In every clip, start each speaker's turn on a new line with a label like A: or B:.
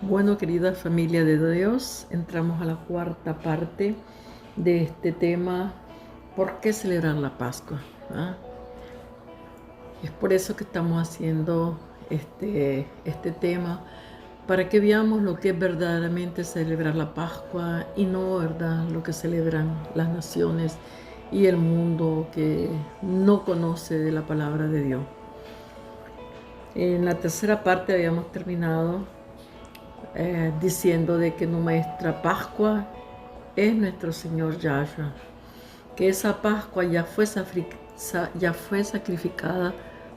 A: Bueno, querida familia de Dios, entramos a la cuarta parte de este tema, ¿por qué celebrar la Pascua? ¿Ah? Es por eso que estamos haciendo este tema, para que veamos lo que es verdaderamente celebrar la Pascua y no, ¿verdad?, lo que celebran las naciones y el mundo que no conoce de la palabra de Dios. En la tercera parte habíamos terminado diciendo de que nuestra Pascua es nuestro Señor Yahshua, que esa Pascua ya fue sacrificada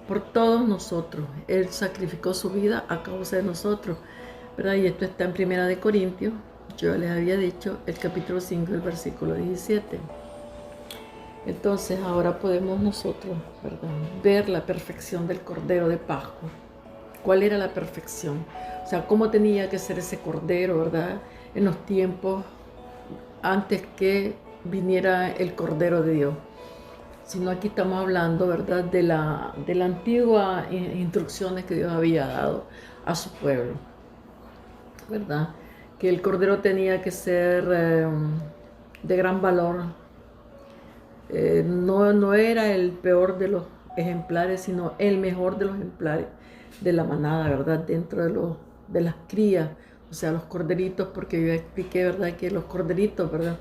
A: por todos nosotros. Él sacrificó su vida a causa de nosotros, ¿verdad? Y esto está en Primera de Corintios, yo les había dicho, el capítulo 5, el versículo 17. Entonces ahora podemos nosotros, ¿verdad?, ver la perfección del Cordero de Pascua. ¿Cuál era la perfección? O sea, cómo tenía que ser ese Cordero, ¿verdad?, en los tiempos antes que viniera el Cordero de Dios. Sino aquí estamos hablando, ¿verdad?, de la antigua instrucciones que Dios había dado a su pueblo, ¿verdad? Que el Cordero tenía que ser de gran valor. No era el peor de los ejemplares, sino el mejor de los ejemplares de la manada, ¿verdad? Dentro de las crías, o sea, los corderitos, porque yo expliqué, ¿verdad?, que los corderitos, ¿verdad?,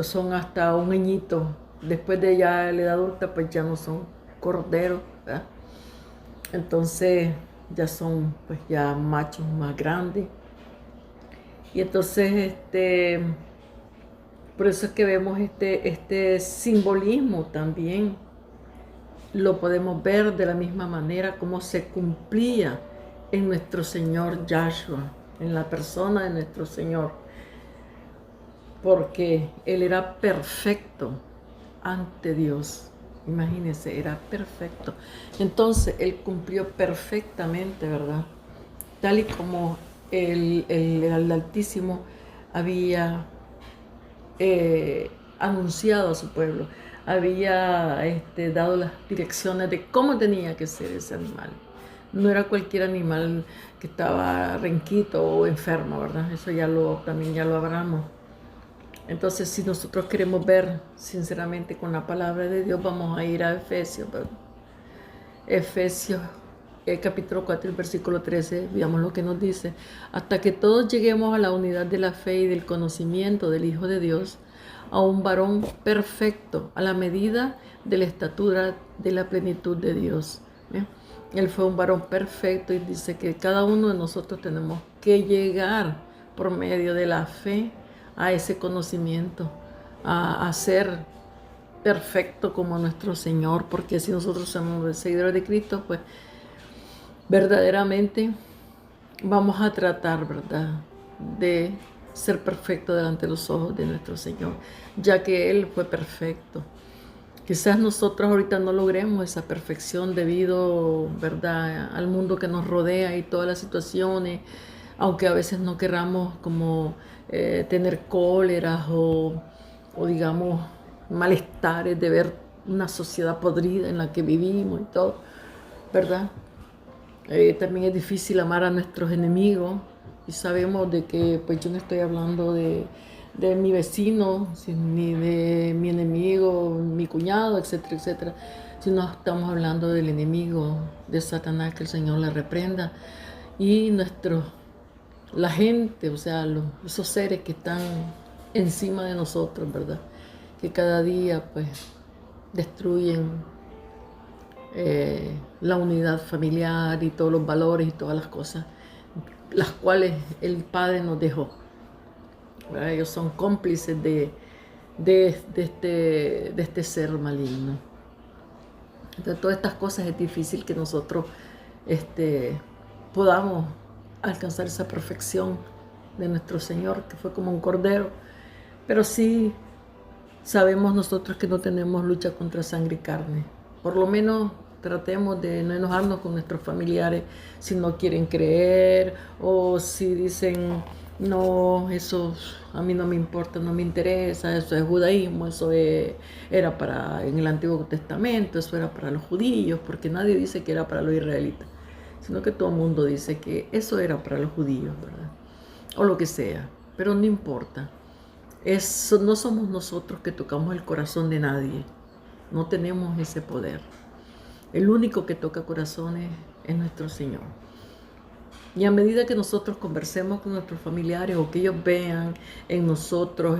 A: son hasta un añito. Después de ya la edad adulta, pues ya no son corderos, ¿verdad? Entonces ya son pues ya machos más grandes. Y entonces por eso es que vemos este simbolismo también. Lo podemos ver de la misma manera como se cumplía en nuestro Señor Yahshua, en la persona de nuestro Señor, porque Él era perfecto ante Dios. Imagínense, era perfecto. Entonces Él cumplió perfectamente, ¿verdad? Tal y como el Altísimo había anunciado a su pueblo, había dado las direcciones de cómo tenía que ser ese animal. No era cualquier animal que estaba renquito o enfermo, ¿verdad? Eso también ya lo hablamos. Entonces, si nosotros queremos ver sinceramente con la palabra de Dios, vamos a ir a Efesios, ¿verdad? Efesios capítulo 4, el versículo 13, veamos lo que nos dice. Hasta que todos lleguemos a la unidad de la fe y del conocimiento del Hijo de Dios, a un varón perfecto, a la medida de la estatura de la plenitud de Dios. ¿Bien? Él fue un varón perfecto y dice que cada uno de nosotros tenemos que llegar por medio de la fe a ese conocimiento, a ser perfecto como nuestro Señor, porque si nosotros somos seguidores de Cristo, pues verdaderamente vamos a tratar, ¿verdad?, de ser perfecto delante de los ojos de nuestro Señor, ya que Él fue perfecto. Quizás nosotros ahorita no logremos esa perfección debido, ¿verdad?, al mundo que nos rodea y todas las situaciones, aunque a veces no queramos como tener cóleras o digamos malestares de ver una sociedad podrida en la que vivimos y todo, ¿verdad? También es difícil amar a nuestros enemigos y sabemos de que pues yo no estoy hablando de mi vecino, ni de mi enemigo, mi cuñado, etcétera, etcétera, sino estamos hablando del enemigo de Satanás, que el Señor le reprenda, y la gente, o sea, esos seres que están encima de nosotros, ¿verdad?, que cada día pues destruyen la unidad familiar y todos los valores y todas las cosas las cuales el Padre nos dejó, ¿verdad? Ellos son cómplices de este ser maligno. Entonces, todas estas cosas es difícil que nosotros podamos alcanzar esa perfección de nuestro Señor, que fue como un cordero, pero sí sabemos nosotros que no tenemos lucha contra sangre y carne. Por lo menos tratemos de no enojarnos con nuestros familiares si no quieren creer o si dicen, no, eso a mí no me importa, no me interesa, eso es judaísmo, era para, en el Antiguo Testamento, eso era para los judíos, porque nadie dice que era para los israelitas. sino que todo el mundo dice que eso era para los judíos, ¿verdad? O lo que sea, pero no importa. Eso, no somos nosotros que tocamos el corazón de nadie, no tenemos ese poder. El único que toca corazones es nuestro Señor. Y a medida que nosotros conversemos con nuestros familiares o que ellos vean en nosotros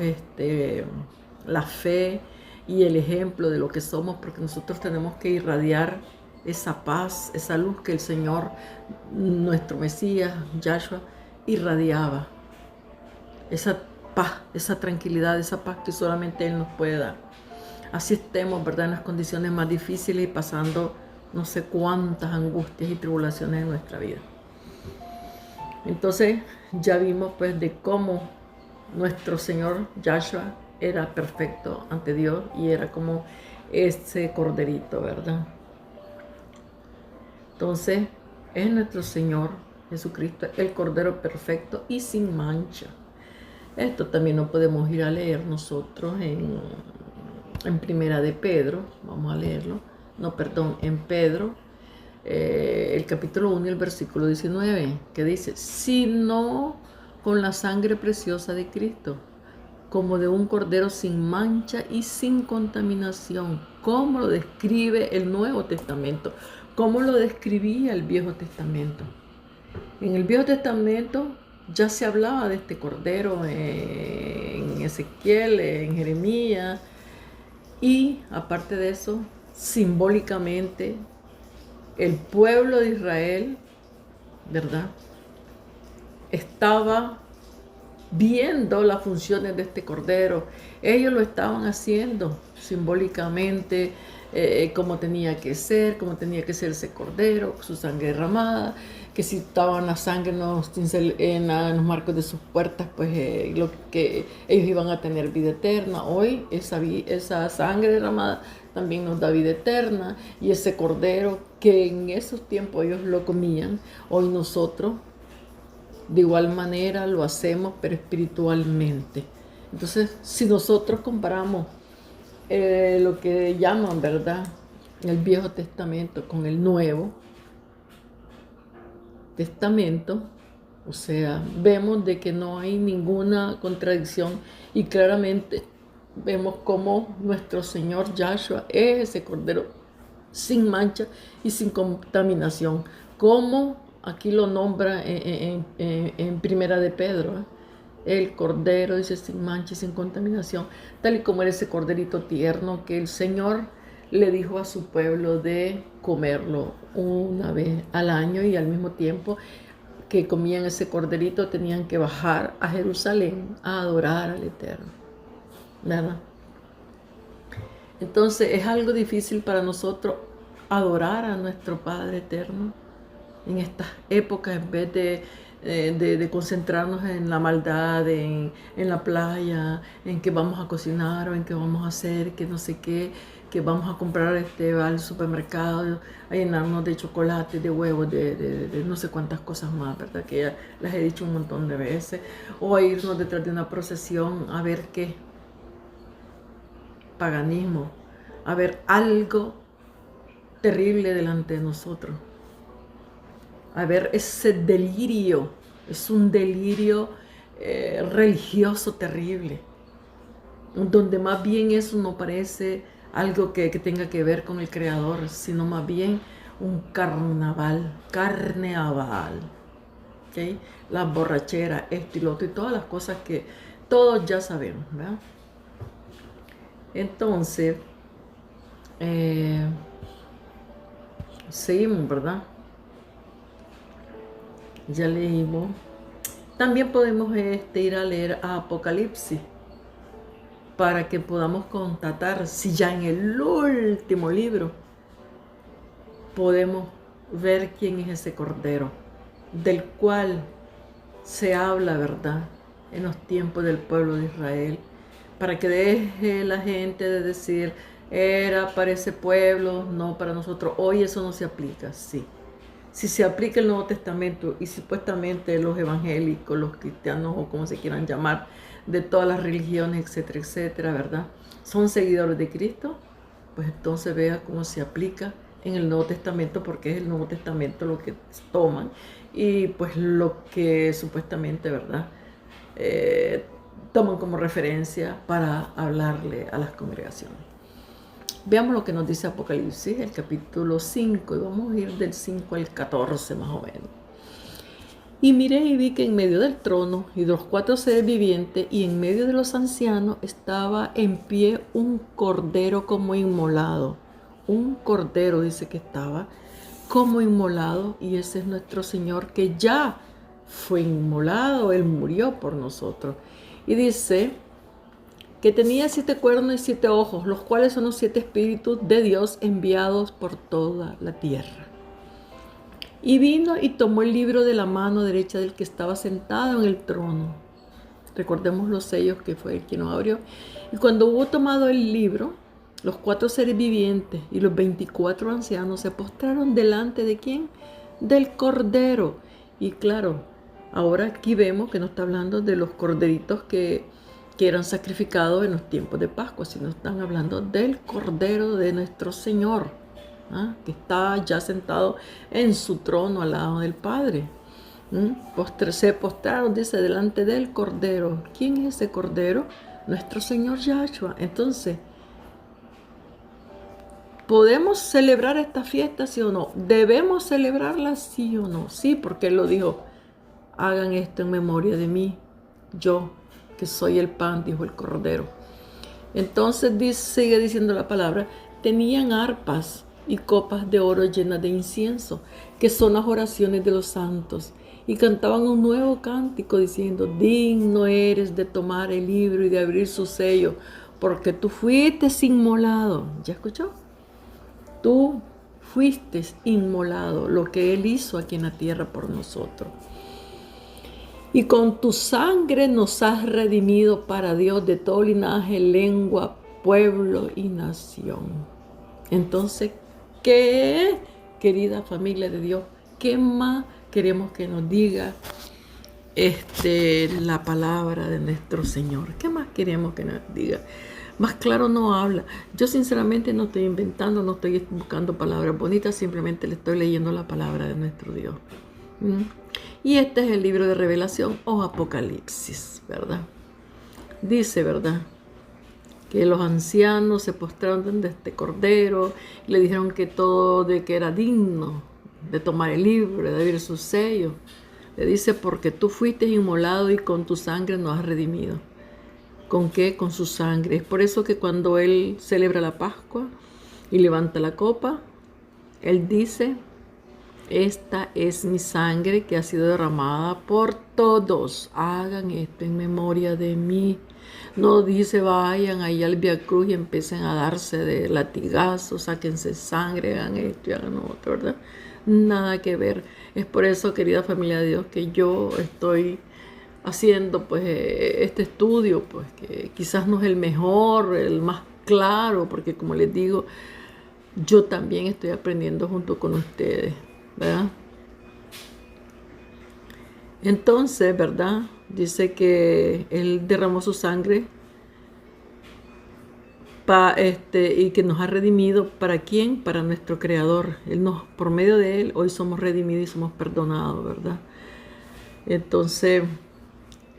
A: la fe y el ejemplo de lo que somos, porque nosotros tenemos que irradiar esa paz, esa luz que el Señor, nuestro Mesías, Yahshua, irradiaba. Esa paz, esa tranquilidad, esa paz que solamente Él nos puede dar. Así estemos, ¿verdad?, en las condiciones más difíciles y pasando no sé cuántas angustias y tribulaciones en nuestra vida. Entonces ya vimos pues de cómo nuestro Señor Yahshua era perfecto ante Dios y era como ese corderito, ¿verdad? Entonces es nuestro Señor Jesucristo el cordero perfecto y sin mancha. Esto también lo podemos ir a leer nosotros en Primera de Pedro. Vamos a leerlo. No, perdón, en Pedro, el capítulo 1 y el versículo 19, que dice: sino con la sangre preciosa de Cristo, como de un cordero sin mancha y sin contaminación, como lo describe el Nuevo Testamento, como lo describía el Viejo Testamento. En el Viejo Testamento ya se hablaba de este cordero en Ezequiel, en Jeremías, y aparte de eso, simbólicamente, el pueblo de Israel, ¿verdad?, estaba viendo las funciones de este cordero. Ellos lo estaban haciendo simbólicamente, como tenía que ser ese cordero, su sangre derramada, que si estaban la sangre en los marcos de sus puertas, pues lo que ellos iban a tener vida eterna. Hoy esa sangre derramada también nos da vida eterna, y ese cordero que en esos tiempos ellos lo comían, hoy nosotros de igual manera lo hacemos, pero espiritualmente. Entonces, si nosotros comparamos lo que llaman, ¿verdad?, el Viejo Testamento con el Nuevo Testamento, o sea, vemos de que no hay ninguna contradicción, y claramente vemos cómo nuestro Señor Yahshua es ese cordero sin mancha y sin contaminación, como aquí lo nombra en Primera de Pedro, el cordero, dice, sin mancha y sin contaminación, tal y como era ese corderito tierno que el Señor le dijo a su pueblo de comerlo una vez al año, y al mismo tiempo que comían ese corderito tenían que bajar a Jerusalén a adorar al Eterno, ¿verdad? Entonces es algo difícil para nosotros adorar a nuestro Padre Eterno en estas épocas, en vez de concentrarnos en la maldad, en la playa, en que vamos a cocinar o en que vamos a hacer, que no sé qué, que vamos a comprar al supermercado, a llenarnos de chocolate, de huevos, de no sé cuántas cosas más, ¿verdad? Que ya las he dicho un montón de veces. O a irnos detrás de una procesión a ver qué. Paganismo. A ver algo terrible delante de nosotros. A ver ese delirio. Es un delirio religioso terrible, donde más bien eso no parece algo que tenga que ver con el Creador, sino más bien un carnaval, ¿okay? La borrachera, esto y lo otro, y todas las cosas que todos ya sabemos, ¿verdad? Entonces, seguimos, ¿verdad? Ya leímos. También podemos ir a leer a Apocalipsis para que podamos constatar si ya en el último libro podemos ver quién es ese cordero del cual se habla, ¿verdad?, en los tiempos del pueblo de Israel, para que deje la gente de decir era para ese pueblo, no para nosotros. Hoy eso no se aplica, sí. Si se aplica el Nuevo Testamento y supuestamente los evangélicos, los cristianos o como se quieran llamar, de todas las religiones, etcétera, etcétera, ¿verdad?, son seguidores de Cristo, pues entonces vea cómo se aplica en el Nuevo Testamento, porque es el Nuevo Testamento lo que toman y pues lo que supuestamente, ¿verdad? Toman como referencia para hablarle a las congregaciones. Veamos lo que nos dice Apocalipsis, el capítulo 5, y vamos a ir del 5 al 14 más o menos. Y miré y vi que en medio del trono y de los 4 seres vivientes y en medio de los ancianos estaba en pie un cordero como inmolado. Un cordero dice que estaba como inmolado, y ese es nuestro Señor que ya fue inmolado, Él murió por nosotros. Y dice que tenía 7 cuernos y 7 ojos, los cuales son los 7 espíritus de Dios enviados por toda la tierra. Y vino y tomó el libro de la mano derecha del que estaba sentado en el trono. Recordemos los sellos, que fue el que nos abrió. Y cuando hubo tomado el libro, los 4 seres vivientes y los 24 ancianos se postraron delante de ¿quién? Del Cordero. Y claro, ahora aquí vemos que no está hablando de los corderitos que eran sacrificados en los tiempos de Pascua, sino están hablando del Cordero de nuestro Señor, que está ya sentado en su trono al lado del Padre. Se postraron, dice, delante del Cordero. ¿Quién es ese Cordero? Nuestro Señor Yahshua. Entonces, ¿podemos celebrar esta fiesta, sí o no? ¿Debemos celebrarla, sí o no? Sí, porque Él lo dijo: hagan esto en memoria de mí, yo que soy el pan, dijo el Cordero. Entonces sigue diciendo la palabra: tenían arpas y copas de oro llenas de incienso, que son las oraciones de los santos, y cantaban un nuevo cántico diciendo: digno eres de tomar el libro y de abrir su sello, porque tú fuiste inmolado. ¿Ya escuchó? Tú fuiste inmolado, lo que Él hizo aquí en la tierra por nosotros. Y con tu sangre nos has redimido para Dios de todo linaje, lengua, pueblo y nación. Entonces, ¿qué, querida familia de Dios? ¿Qué más queremos que nos diga la palabra de nuestro Señor? ¿Qué más queremos que nos diga? Más claro no habla. Yo sinceramente no estoy inventando, no estoy buscando palabras bonitas, simplemente le estoy leyendo la palabra de nuestro Dios. Y este es el libro de Revelación o Apocalipsis, ¿verdad? Dice, ¿verdad?, que los ancianos se postraron ante este Cordero y le dijeron que todo de que era digno de tomar el libro, de abrir su sello. Le dice: porque tú fuiste inmolado y con tu sangre nos has redimido. ¿Con qué? Con su sangre. Es por eso que cuando Él celebra la Pascua y levanta la copa, Él dice: esta es mi sangre que ha sido derramada por todos. Hagan esto en memoria de mí. No dice vayan ahí al Vía Cruz y empiecen a darse de latigazos, sáquense sangre, hagan esto y hagan lo otro, ¿verdad? Nada que ver. Es por eso, querida familia de Dios, que yo estoy haciendo pues este estudio, pues que quizás no es el mejor, el más claro, porque como les digo, yo también estoy aprendiendo junto con ustedes, ¿verdad? Entonces, ¿verdad?, dice que Él derramó su sangre y que nos ha redimido. ¿Para quién? Para nuestro Creador. Por medio de Él hoy somos redimidos y somos perdonados, ¿verdad? Entonces,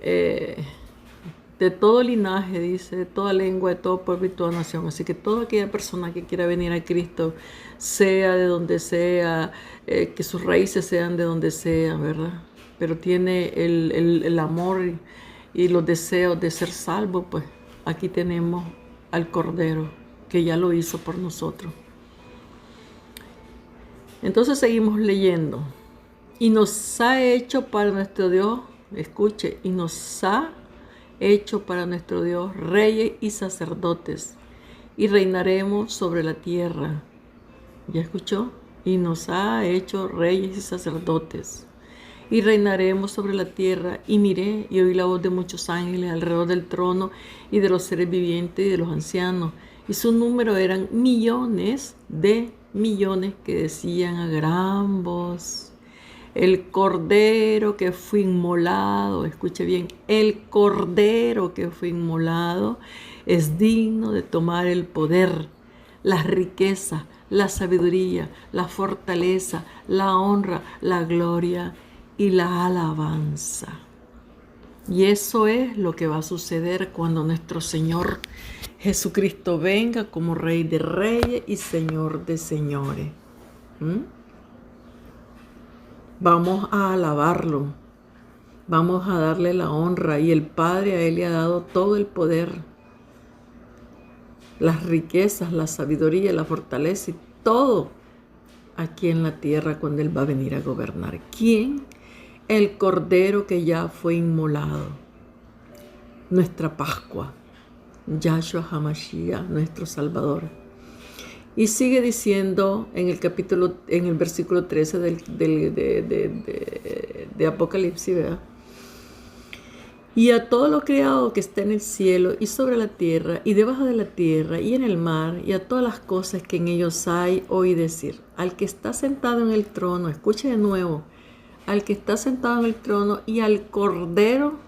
A: de todo linaje, dice, de toda lengua, de todo pueblo y toda nación. Así que toda aquella persona que quiera venir a Cristo, sea de donde sea, que sus raíces sean de donde sea, ¿verdad? Pero tiene el amor y los deseos de ser salvo, pues aquí tenemos al Cordero, que ya lo hizo por nosotros. Entonces seguimos leyendo. Y nos ha hecho para nuestro Dios, escuche, y nos ha hecho para nuestro Dios reyes y sacerdotes, y reinaremos sobre la tierra. ¿Ya escuchó? Y nos ha hecho reyes y sacerdotes, y reinaremos sobre la tierra. Y miré y oí la voz de muchos ángeles alrededor del trono y de los seres vivientes y de los ancianos, y su número eran millones de millones, que decían a gran voz: el Cordero que fue inmolado, escuche bien, el Cordero que fue inmolado es digno de tomar el poder, las riquezas, la sabiduría, la fortaleza, la honra, la gloria y la alabanza. Y eso es lo que va a suceder cuando nuestro Señor Jesucristo venga como Rey de Reyes y Señor de Señores. Vamos a alabarlo, vamos a darle la honra, y el Padre a Él le ha dado todo el poder, las riquezas, la sabiduría, la fortaleza y todo aquí en la tierra cuando Él va a venir a gobernar. ¿Quién? El Cordero que ya fue inmolado, nuestra Pascua, Yahshua HaMashiach, nuestro Salvador. Y sigue diciendo en el versículo 13 de Apocalipsis, ¿verdad? Y a todo lo creado que está en el cielo y sobre la tierra y debajo de la tierra y en el mar y a todas las cosas que en ellos hay, oí decir, al que está sentado en el trono, escuche de nuevo, al que está sentado en el trono y al Cordero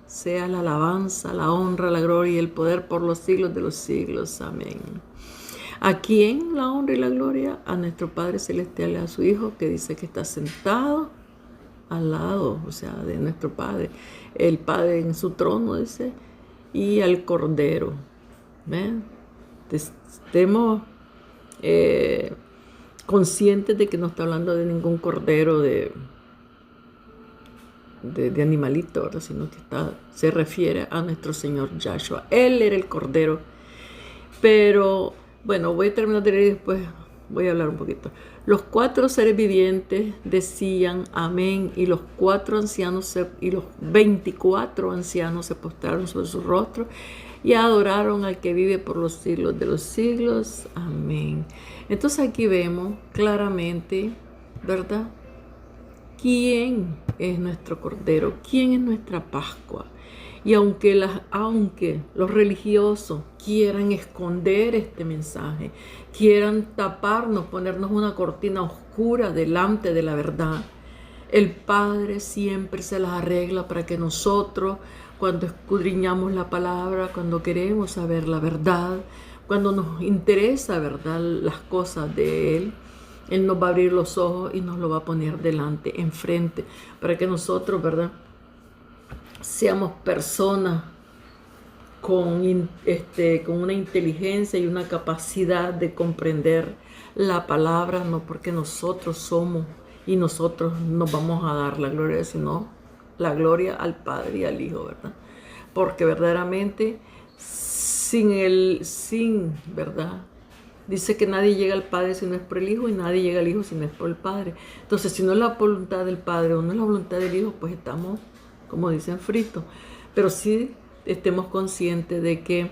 A: sea la alabanza, la honra, la gloria y el poder por los siglos de los siglos. Amén. ¿A quién la honra y la gloria? A nuestro Padre Celestial y a su Hijo, que dice que está sentado al lado, o sea, de nuestro Padre. El Padre en su trono, dice, y al Cordero. ¿Ven? Estemos conscientes de que no está hablando de ningún cordero de animalito, ¿verdad? Sino que se refiere a nuestro Señor Yahshua. Él era el Cordero. Pero, bueno, voy a terminar de leer y después voy a hablar un poquito. Los 4 seres vivientes decían amén, y los 24 ancianos se postraron sobre su rostro y adoraron al que vive por los siglos de los siglos. Amén. Entonces aquí vemos claramente, ¿verdad?, quién es nuestro Cordero, quién es nuestra Pascua. Y aunque los religiosos quieran esconder este mensaje, quieran taparnos, ponernos una cortina oscura delante de la verdad, el Padre siempre se las arregla para que nosotros, cuando escudriñamos la palabra, cuando queremos saber la verdad, cuando nos interesa, ¿verdad?, las cosas de Él nos va a abrir los ojos y nos lo va a poner delante, enfrente, para que nosotros, ¿verdad?, seamos personas con una inteligencia y una capacidad de comprender la palabra, no porque nosotros somos y nosotros nos vamos a dar la gloria, sino la gloria al Padre y al Hijo, ¿verdad? Porque verdaderamente ¿verdad? Dice que nadie llega al Padre si no es por el Hijo, y nadie llega al Hijo si no es por el Padre. Entonces, si no es la voluntad del Padre o no es la voluntad del Hijo, pues estamos, como dicen, fritos. Pero sí estemos conscientes de que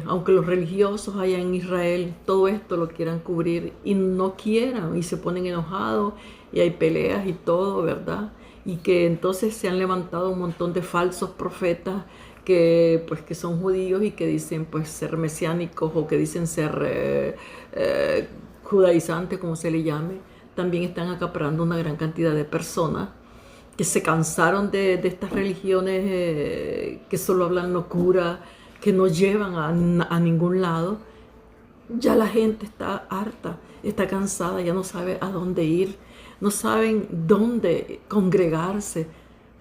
A: aunque los religiosos allá en Israel todo esto lo quieran cubrir y no quieran, y se ponen enojados y hay peleas y todo, ¿verdad? Y que entonces se han levantado un montón de falsos profetas que son judíos y que dicen pues ser mesiánicos, o que dicen ser judaizantes, como se le llame. También están acaparando una gran cantidad de personas que se cansaron de estas religiones que solo hablan locura, que no llevan a ningún lado. Ya la gente está harta, está cansada, ya no sabe a dónde ir, no saben dónde congregarse,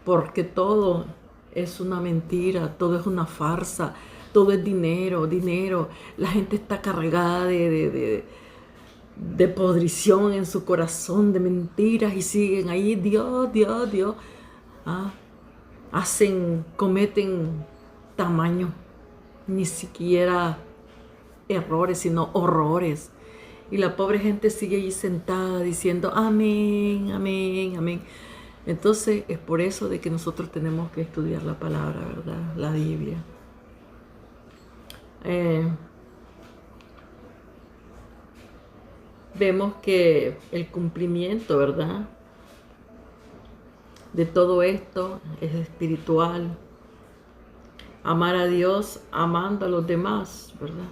A: porque todo es una mentira, todo es una farsa, todo es dinero, dinero. La gente está cargada de podrición en su corazón, de mentiras, y siguen ahí, Dios, Dios, Dios. Cometen tamaño, ni siquiera errores, sino horrores. Y la pobre gente sigue allí sentada diciendo amén, amén, amén. Entonces es por eso de que nosotros tenemos que estudiar la palabra, ¿verdad? La Biblia. Vemos que el cumplimiento, ¿verdad?, de todo esto es espiritual. Amar a Dios amando a los demás, ¿verdad?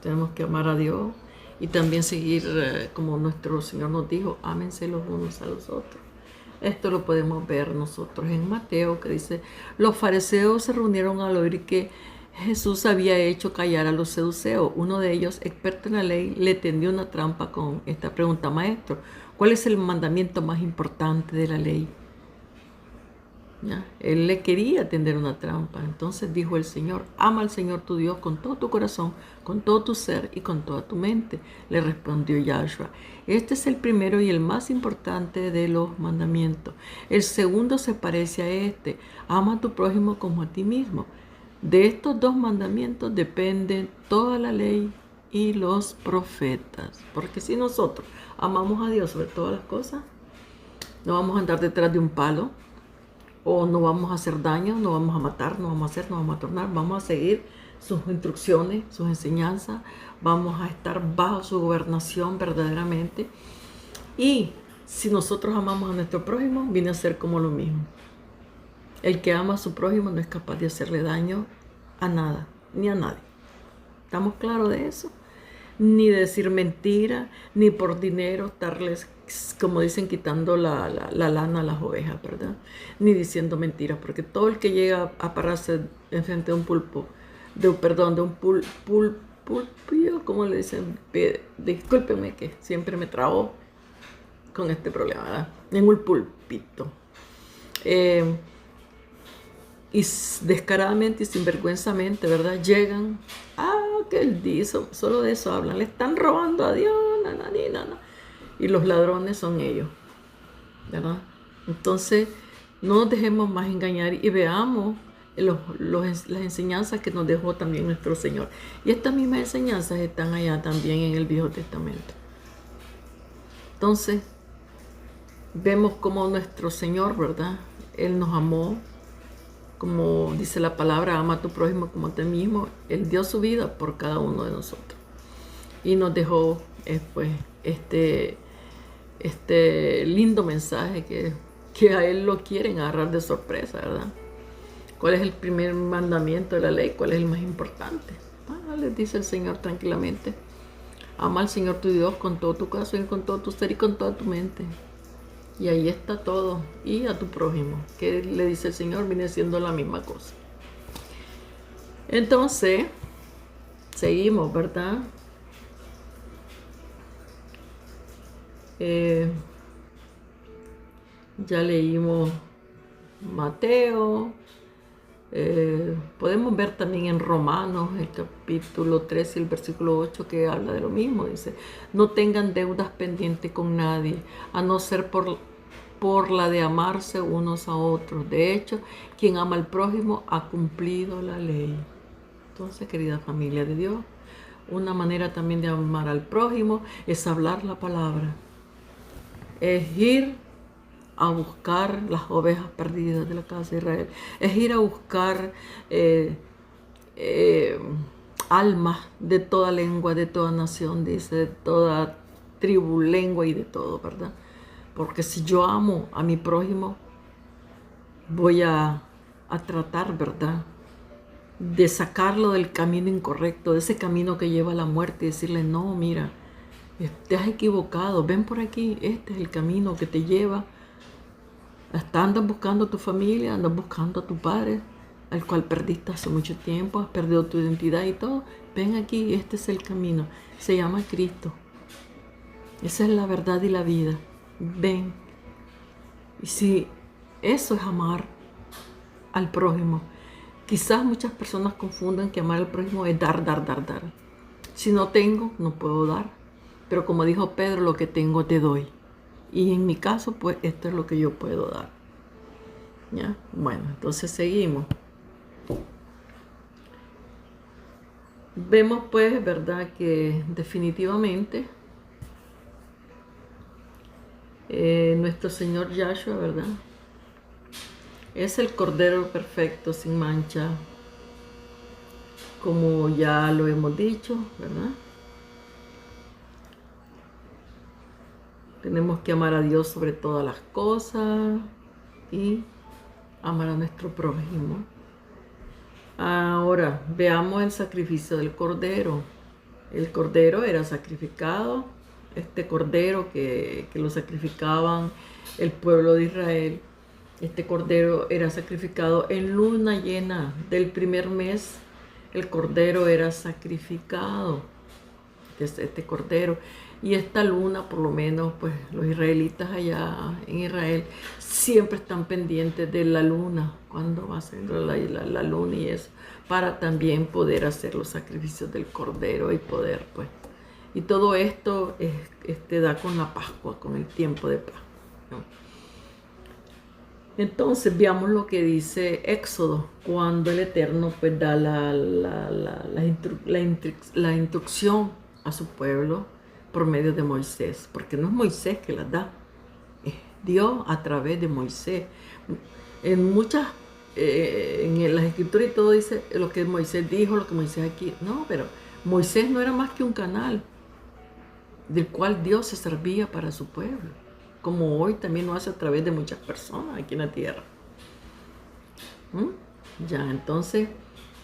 A: Tenemos que amar a Dios y también seguir, como nuestro Señor nos dijo, ámense los unos a los otros. Esto lo podemos ver nosotros en Mateo, que dice, los fariseos se reunieron al oír que Jesús había hecho callar a los seduceos. Uno de ellos, experto en la ley, le tendió una trampa con esta pregunta: Maestro, ¿cuál es el mandamiento más importante de la ley? ¿Ya? Él le quería tender una trampa. Entonces dijo el Señor: ama al Señor tu Dios con todo tu corazón, con todo tu ser y con toda tu mente. Le respondió Yahshua: este es el primero y el más importante de los mandamientos. El segundo se parece a este: ama a tu prójimo como a ti mismo. De estos dos mandamientos depende toda la ley y los profetas. Porque si nosotros amamos a Dios sobre todas las cosas, no vamos a andar detrás de un palo, o no vamos a hacer daño, no vamos a matar, no vamos a hacer, no vamos a tornar, vamos a seguir sus instrucciones, sus enseñanzas, vamos a estar bajo su gobernación verdaderamente. Y si nosotros amamos a nuestro prójimo, viene a ser como lo mismo. El que ama a su prójimo no es capaz de hacerle daño a nada, ni a nadie. ¿Estamos claros de eso? Ni decir mentira, ni por dinero estarles, como dicen, quitando la lana a las ovejas, ¿verdad? Ni diciendo mentiras, porque todo el que llega a pararse enfrente de un pulpo, de un pulpillo, ¿cómo le dicen? Discúlpenme que siempre me trabo con este problema, ¿verdad? En un pulpito. Y descaradamente y sinvergüenzamente, ¿verdad? Llegan, que él dice, solo de eso hablan, le están robando a Dios, y los ladrones son ellos, ¿verdad? Entonces, no nos dejemos más engañar y veamos las enseñanzas que nos dejó también nuestro Señor. Y estas mismas enseñanzas están allá también en el Viejo Testamento. Entonces, vemos como nuestro Señor, ¿verdad? Él nos amó. Como dice la palabra, ama a tu prójimo como a ti mismo. Él dio su vida por cada uno de nosotros. Y nos dejó pues, este lindo mensaje que a Él lo quieren agarrar de sorpresa, ¿verdad? ¿Cuál es el primer mandamiento de la ley? ¿Cuál es el más importante? Les dice el Señor tranquilamente: ama al Señor tu Dios con todo tu corazón, con todo tu ser y con toda tu mente. Y ahí está todo. Y a tu prójimo, que le dice el Señor, viene siendo la misma cosa. Entonces, seguimos, ¿verdad? Ya leímos Mateo. Podemos ver también en Romanos, el capítulo 13, el versículo 8, que habla de lo mismo. Dice: no tengan deudas pendientes con nadie, a no ser por la de amarse unos a otros. De hecho, quien ama al prójimo ha cumplido la ley. Entonces, querida familia de Dios, una manera también de amar al prójimo es hablar la palabra. Es ir a buscar las ovejas perdidas de la casa de Israel. Es ir a buscar almas de toda lengua, de toda nación, dice, de toda tribu, lengua y de todo, ¿verdad? Porque si yo amo a mi prójimo, voy a tratar, ¿verdad?, de sacarlo del camino incorrecto, de ese camino que lleva a la muerte, y decirle: no, mira, te has equivocado, ven por aquí, este es el camino que te lleva. Hasta andas buscando a tu familia, andas buscando a tu padre, al cual perdiste hace mucho tiempo, has perdido tu identidad y todo. Ven aquí, este es el camino, se llama Cristo. Esa es la verdad y la vida. Ven. Y si eso es amar al prójimo, quizás muchas personas confundan que amar al prójimo es dar. Si no tengo, no puedo dar. Pero como dijo Pedro, lo que tengo te doy. Y en mi caso, pues, esto es lo que yo puedo dar. ¿Ya? Bueno, entonces seguimos. Vemos, pues, ¿verdad?, que definitivamente nuestro Señor Yahshua, ¿verdad?, es el Cordero perfecto, sin mancha, como ya lo hemos dicho, ¿verdad? Tenemos que amar a Dios sobre todas las cosas y amar a nuestro prójimo. Ahora, veamos el sacrificio del Cordero. El Cordero era sacrificado, este Cordero que lo sacrificaban el pueblo de Israel. Este Cordero era sacrificado en luna llena del primer mes, el cordero era sacrificado, este cordero. Y esta luna, por lo menos, pues los israelitas allá en Israel siempre están pendientes de la luna, cuando va a ser la luna y eso, para también poder hacer los sacrificios del cordero y poder, pues. Y todo esto da con la Pascua, con el tiempo de Pascua, ¿no? Entonces veamos lo que dice Éxodo, cuando el Eterno pues da la instrucción a su pueblo por medio de Moisés, porque no es Moisés que las da, es Dios a través de Moisés. En muchas, en las escrituras y todo dice lo que Moisés dijo, lo que Moisés aquí, no, pero Moisés no era más que un canal del cual Dios se servía para su pueblo, como hoy también lo hace a través de muchas personas aquí en la tierra. Ya, entonces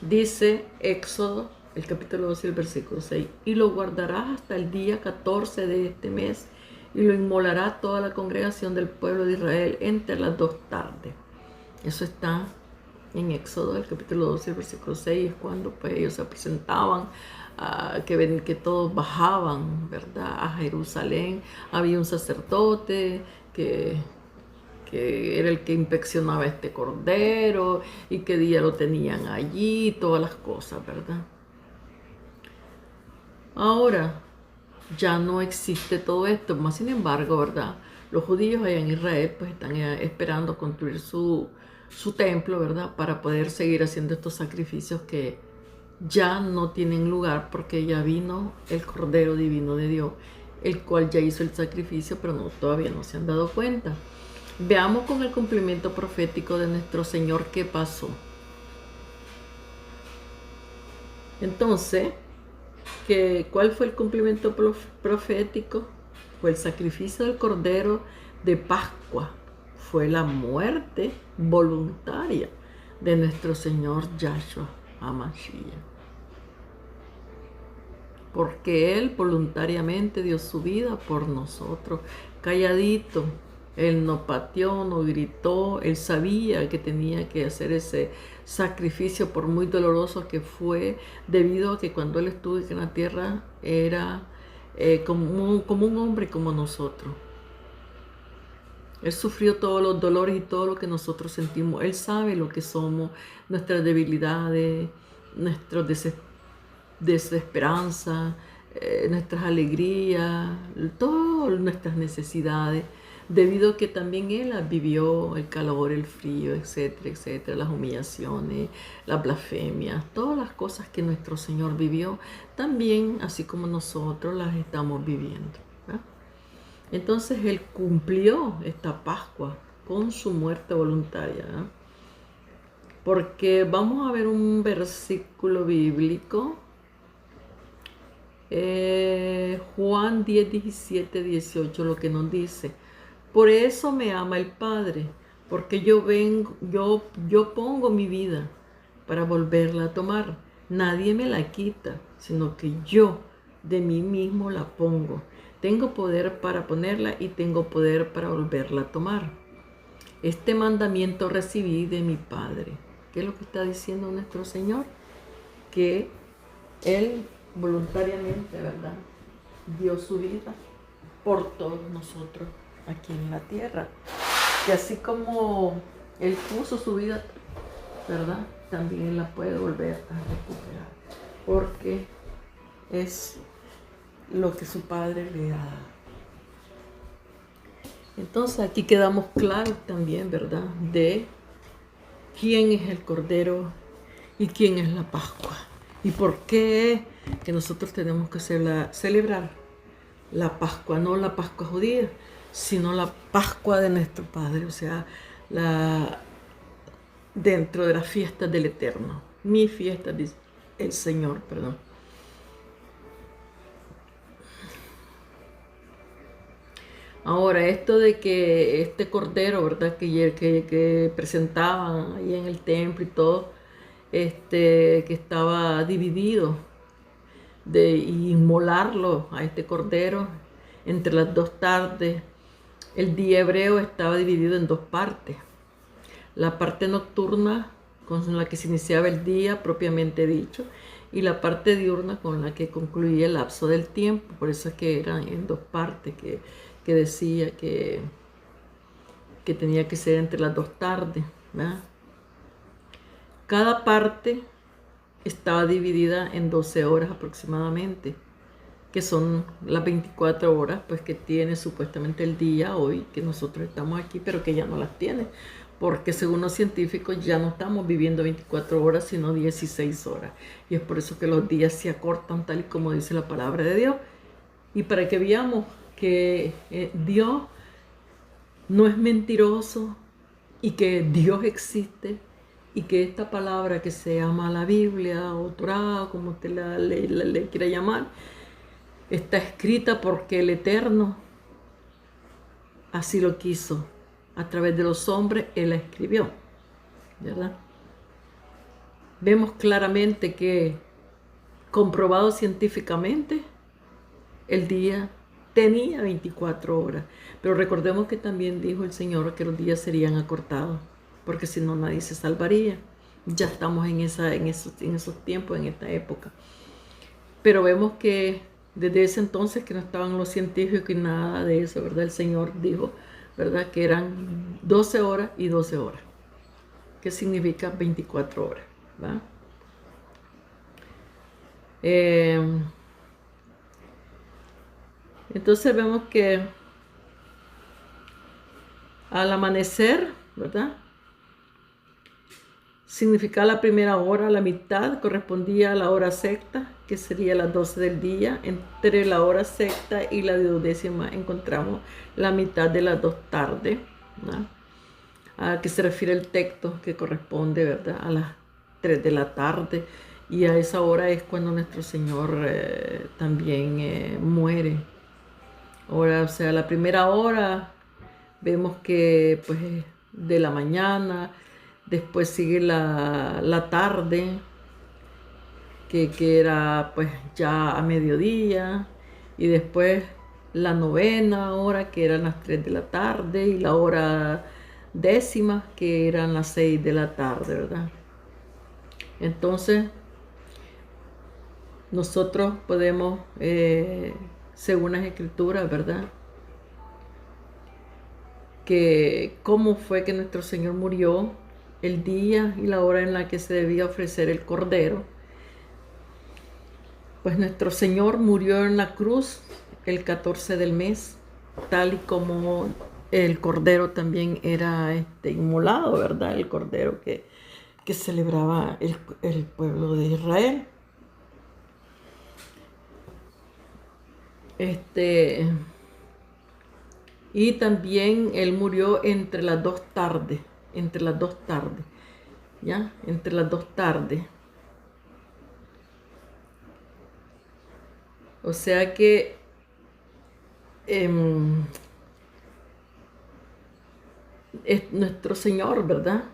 A: dice Éxodo, el capítulo 12, el versículo 6, y lo guardarás hasta el día 14 de este mes, y lo inmolará toda la congregación del pueblo de Israel entre las 2 tardes. Eso está en Éxodo, el capítulo 12, el versículo 6, es cuando pues ellos se presentaban, que todos bajaban, ¿verdad?, a Jerusalén. Había un sacerdote que era el que inspeccionaba este cordero y qué día lo tenían allí, todas las cosas, ¿verdad? Ahora ya no existe todo esto, más sin embargo, ¿verdad? Los judíos allá en Israel pues están esperando construir su templo, ¿verdad?, para poder seguir haciendo estos sacrificios que ya no tienen lugar, porque ya vino el Cordero Divino de Dios, el cual ya hizo el sacrificio, pero todavía no se han dado cuenta. Veamos con el cumplimiento profético de nuestro Señor qué pasó. Entonces, ¿cuál fue el cumplimiento profético? Fue el sacrificio del Cordero de Pascua. Fue la muerte voluntaria de nuestro Señor Yahshua HaMashiach. Porque Él voluntariamente dio su vida por nosotros, calladito. Él no pateó, no gritó, Él sabía que tenía que hacer ese sacrificio, por muy doloroso que fue, debido a que cuando Él estuvo en la tierra era como un hombre como nosotros. Él sufrió todos los dolores y todo lo que nosotros sentimos. Él sabe lo que somos, nuestras debilidades, nuestros desesperanza, nuestras alegrías, todas nuestras necesidades, debido a que también Él vivió el calor, el frío, etcétera, etcétera, las humillaciones, las blasfemias, todas las cosas que nuestro Señor vivió, también, así como nosotros las estamos viviendo, ¿verdad? Entonces Él cumplió esta Pascua con su muerte voluntaria, ¿verdad? Porque vamos a ver un versículo bíblico, Juan 10, 17, 18, lo que nos dice: por eso me ama el Padre, porque yo pongo mi vida para volverla a tomar. Nadie me la quita, sino que yo de mí mismo la pongo. Tengo poder para ponerla y tengo poder para volverla a tomar. Este mandamiento recibí de mi Padre. ¿Qué es lo que está diciendo nuestro Señor? Que Él voluntariamente, ¿verdad?, dio su vida por todos nosotros aquí en la tierra. Que así como Él puso su vida, ¿verdad?, también Él la puede volver a recuperar, porque es lo que su Padre le ha dado. Entonces aquí quedamos claros también, ¿verdad?, de quién es el Cordero y quién es la Pascua. Y por qué es que nosotros tenemos que celebrar la Pascua, no la Pascua judía, sino la Pascua de nuestro Padre, o sea, dentro de las fiestas del Eterno. Mi fiesta, dice el Señor, perdón. Ahora, esto de que este cordero, ¿verdad?, que presentaban ahí en el templo y todo, que estaba dividido, de inmolarlo a este cordero entre las 2 tardes. El día hebreo estaba dividido en 2 partes. La parte nocturna con la que se iniciaba el día propiamente dicho, y la parte diurna con la que concluía el lapso del tiempo. Por eso es que eran en dos partes, que decía que tenía que ser entre las dos tardes, ¿verdad? Cada parte estaba dividida en 12 horas aproximadamente, que son las 24 horas pues que tiene supuestamente el día hoy, que nosotros estamos aquí, pero que ya no las tiene, porque según los científicos ya no estamos viviendo 24 horas, sino 16 horas. Y es por eso que los días se acortan tal y como dice la palabra de Dios. Y para que veamos que Dios no es mentiroso y que Dios existe y que esta palabra que se llama la Biblia o Torah, como usted le quiera llamar, está escrita porque el Eterno así lo quiso. A través de los hombres Él la escribió, ¿verdad? Vemos claramente que, comprobado científicamente, el día tenía 24 horas. Pero recordemos que también dijo el Señor que los días serían acortados, porque si no nadie se salvaría. Ya estamos en esos tiempos, en esta época. Pero vemos que desde ese entonces que no estaban los científicos y nada de eso, ¿verdad? El Señor dijo, ¿verdad? Que eran 12 horas y 12 horas. ¿Qué significa 24 horas? ¿Va? Entonces vemos que al amanecer, ¿verdad? Significaba la primera hora, la mitad correspondía a la hora sexta, que sería las 12 del día. Entre la hora sexta y la duodécima encontramos la mitad de las dos tardes, ¿verdad? A que se refiere el texto, que corresponde, ¿verdad?, a las 3 de la tarde. Y a esa hora es cuando nuestro Señor también muere. Ahora, o sea, la primera hora vemos que pues de la mañana, después sigue la tarde, que era pues ya a mediodía, y después la novena hora, que eran las 3 de la tarde, y la hora décima, que eran las 6 de la tarde, ¿verdad? Entonces, nosotros podemos, según las escrituras, ¿verdad?, que cómo fue que nuestro Señor murió, el día y la hora en la que se debía ofrecer el cordero. Pues nuestro Señor murió en la cruz el 14 del mes, tal y como el cordero también era inmolado, ¿verdad? El cordero que celebraba el pueblo de Israel. Y también Él murió entre las dos tardes, ¿ya? Entre las dos tardes. O sea que es nuestro Señor, ¿verdad?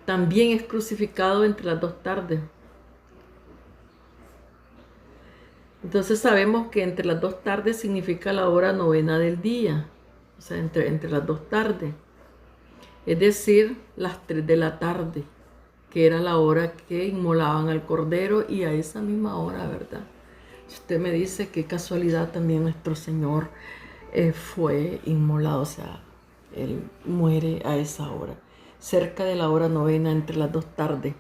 A: También es crucificado entre las dos tardes. Entonces sabemos que entre las dos tardes significa la hora novena del día. O sea, entre las dos tardes. Es decir, las 3 de la tarde, que era la hora que inmolaban al cordero, y a esa misma hora, ¿verdad? Usted me dice qué casualidad también nuestro Señor fue inmolado, o sea, Él muere a esa hora, cerca de la hora novena, entre las dos tardes.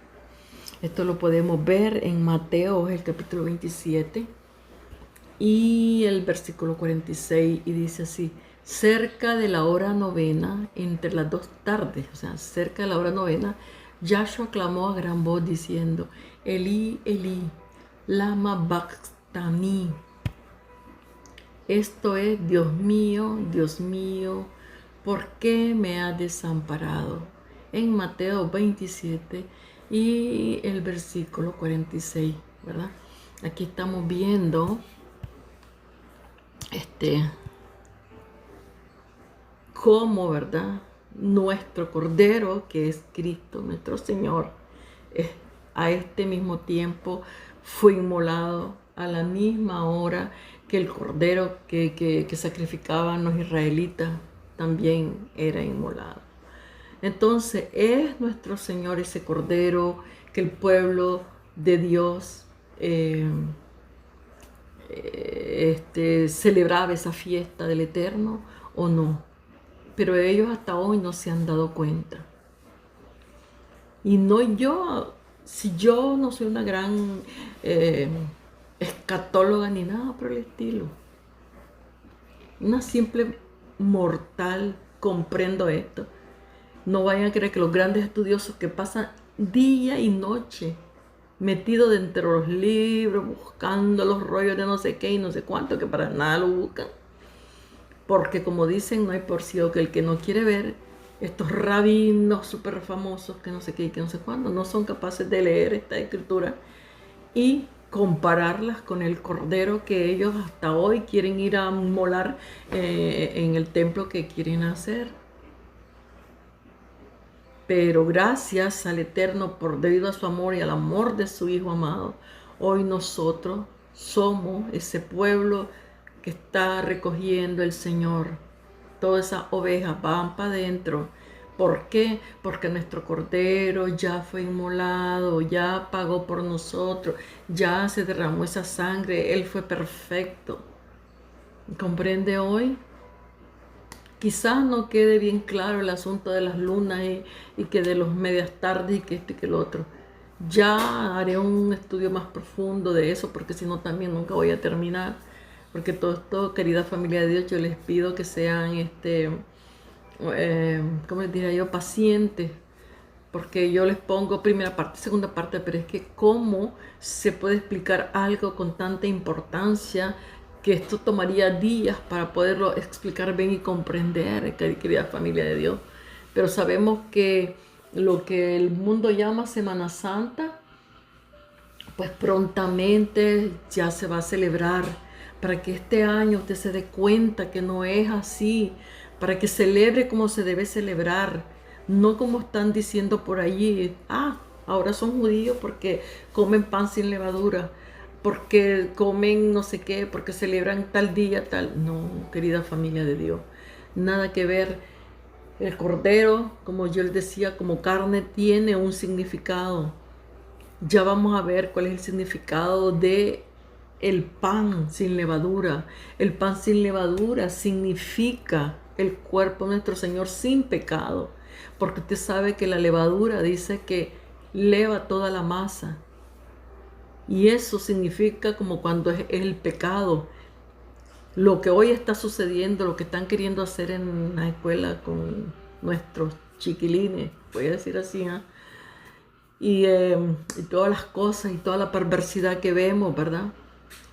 A: Esto lo podemos ver en Mateo, el capítulo 27 y el versículo 46, y dice así: cerca de la hora novena, entre las dos tardes, o sea, cerca de la hora novena, Yahshua clamó a gran voz diciendo: Elí, Elí, lama bactani. Esto es: Dios mío, ¿por qué me has desamparado? En Mateo 27 y el versículo 46, ¿verdad? Aquí estamos viendo cómo, ¿verdad?, nuestro Cordero, que es Cristo, nuestro Señor, a este mismo tiempo fue inmolado a la misma hora que el Cordero que sacrificaban los israelitas también era inmolado. Entonces es nuestro Señor ese Cordero que el pueblo de Dios celebraba esa fiesta del Eterno o no. Pero ellos hasta hoy no se han dado cuenta. Y no yo, si yo no soy una gran escatóloga ni nada por el estilo. Una simple mortal comprendo esto. No vayan a creer que los grandes estudiosos que pasan día y noche metidos dentro de los libros, buscando los rollos de no sé qué y no sé cuánto, que para nada lo buscan. Porque como dicen, no hay por ciego que el que no quiere ver, estos rabinos súper famosos que no sé qué y que no sé cuándo, no son capaces de leer esta escritura y compararlas con el cordero que ellos hasta hoy quieren ir a molar en el templo que quieren hacer. Pero gracias al Eterno, por debido a su amor y al amor de su Hijo amado, hoy nosotros somos ese pueblo que está recogiendo el Señor. Todas esas ovejas van para adentro. ¿Por qué? Porque nuestro Cordero ya fue inmolado, ya pagó por nosotros, ya se derramó esa sangre, Él fue perfecto. ¿Comprende hoy? Quizás no quede bien claro el asunto de las lunas y que de los medias tardes y que esto y que lo otro. Ya haré un estudio más profundo de eso, porque si no también nunca voy a terminar. Porque todo esto, querida familia de Dios, yo les pido que sean, ¿cómo les diría yo? Pacientes. Porque yo les pongo primera parte, segunda parte, pero es que cómo se puede explicar algo con tanta importancia que esto tomaría días para poderlo explicar bien y comprender, querida familia de Dios. Pero sabemos que lo que el mundo llama Semana Santa, pues prontamente ya se va a celebrar, para que este año usted se dé cuenta que no es así, para que celebre como se debe celebrar, no como están diciendo por allí, ahora son judíos porque comen pan sin levadura, porque comen no sé qué, porque celebran tal día, tal. No, querida familia de Dios, nada que ver. El cordero, como yo les decía, como carne, tiene un significado. Ya vamos a ver cuál es el significado de el pan sin levadura. El pan sin levadura significa el cuerpo de nuestro Señor sin pecado. Porque usted sabe que la levadura dice que leva toda la masa. Y eso significa como cuando es el pecado. Lo que hoy está sucediendo, lo que están queriendo hacer en la escuela con nuestros chiquilines, voy a decir así, y todas las cosas y toda la perversidad que vemos, ¿verdad?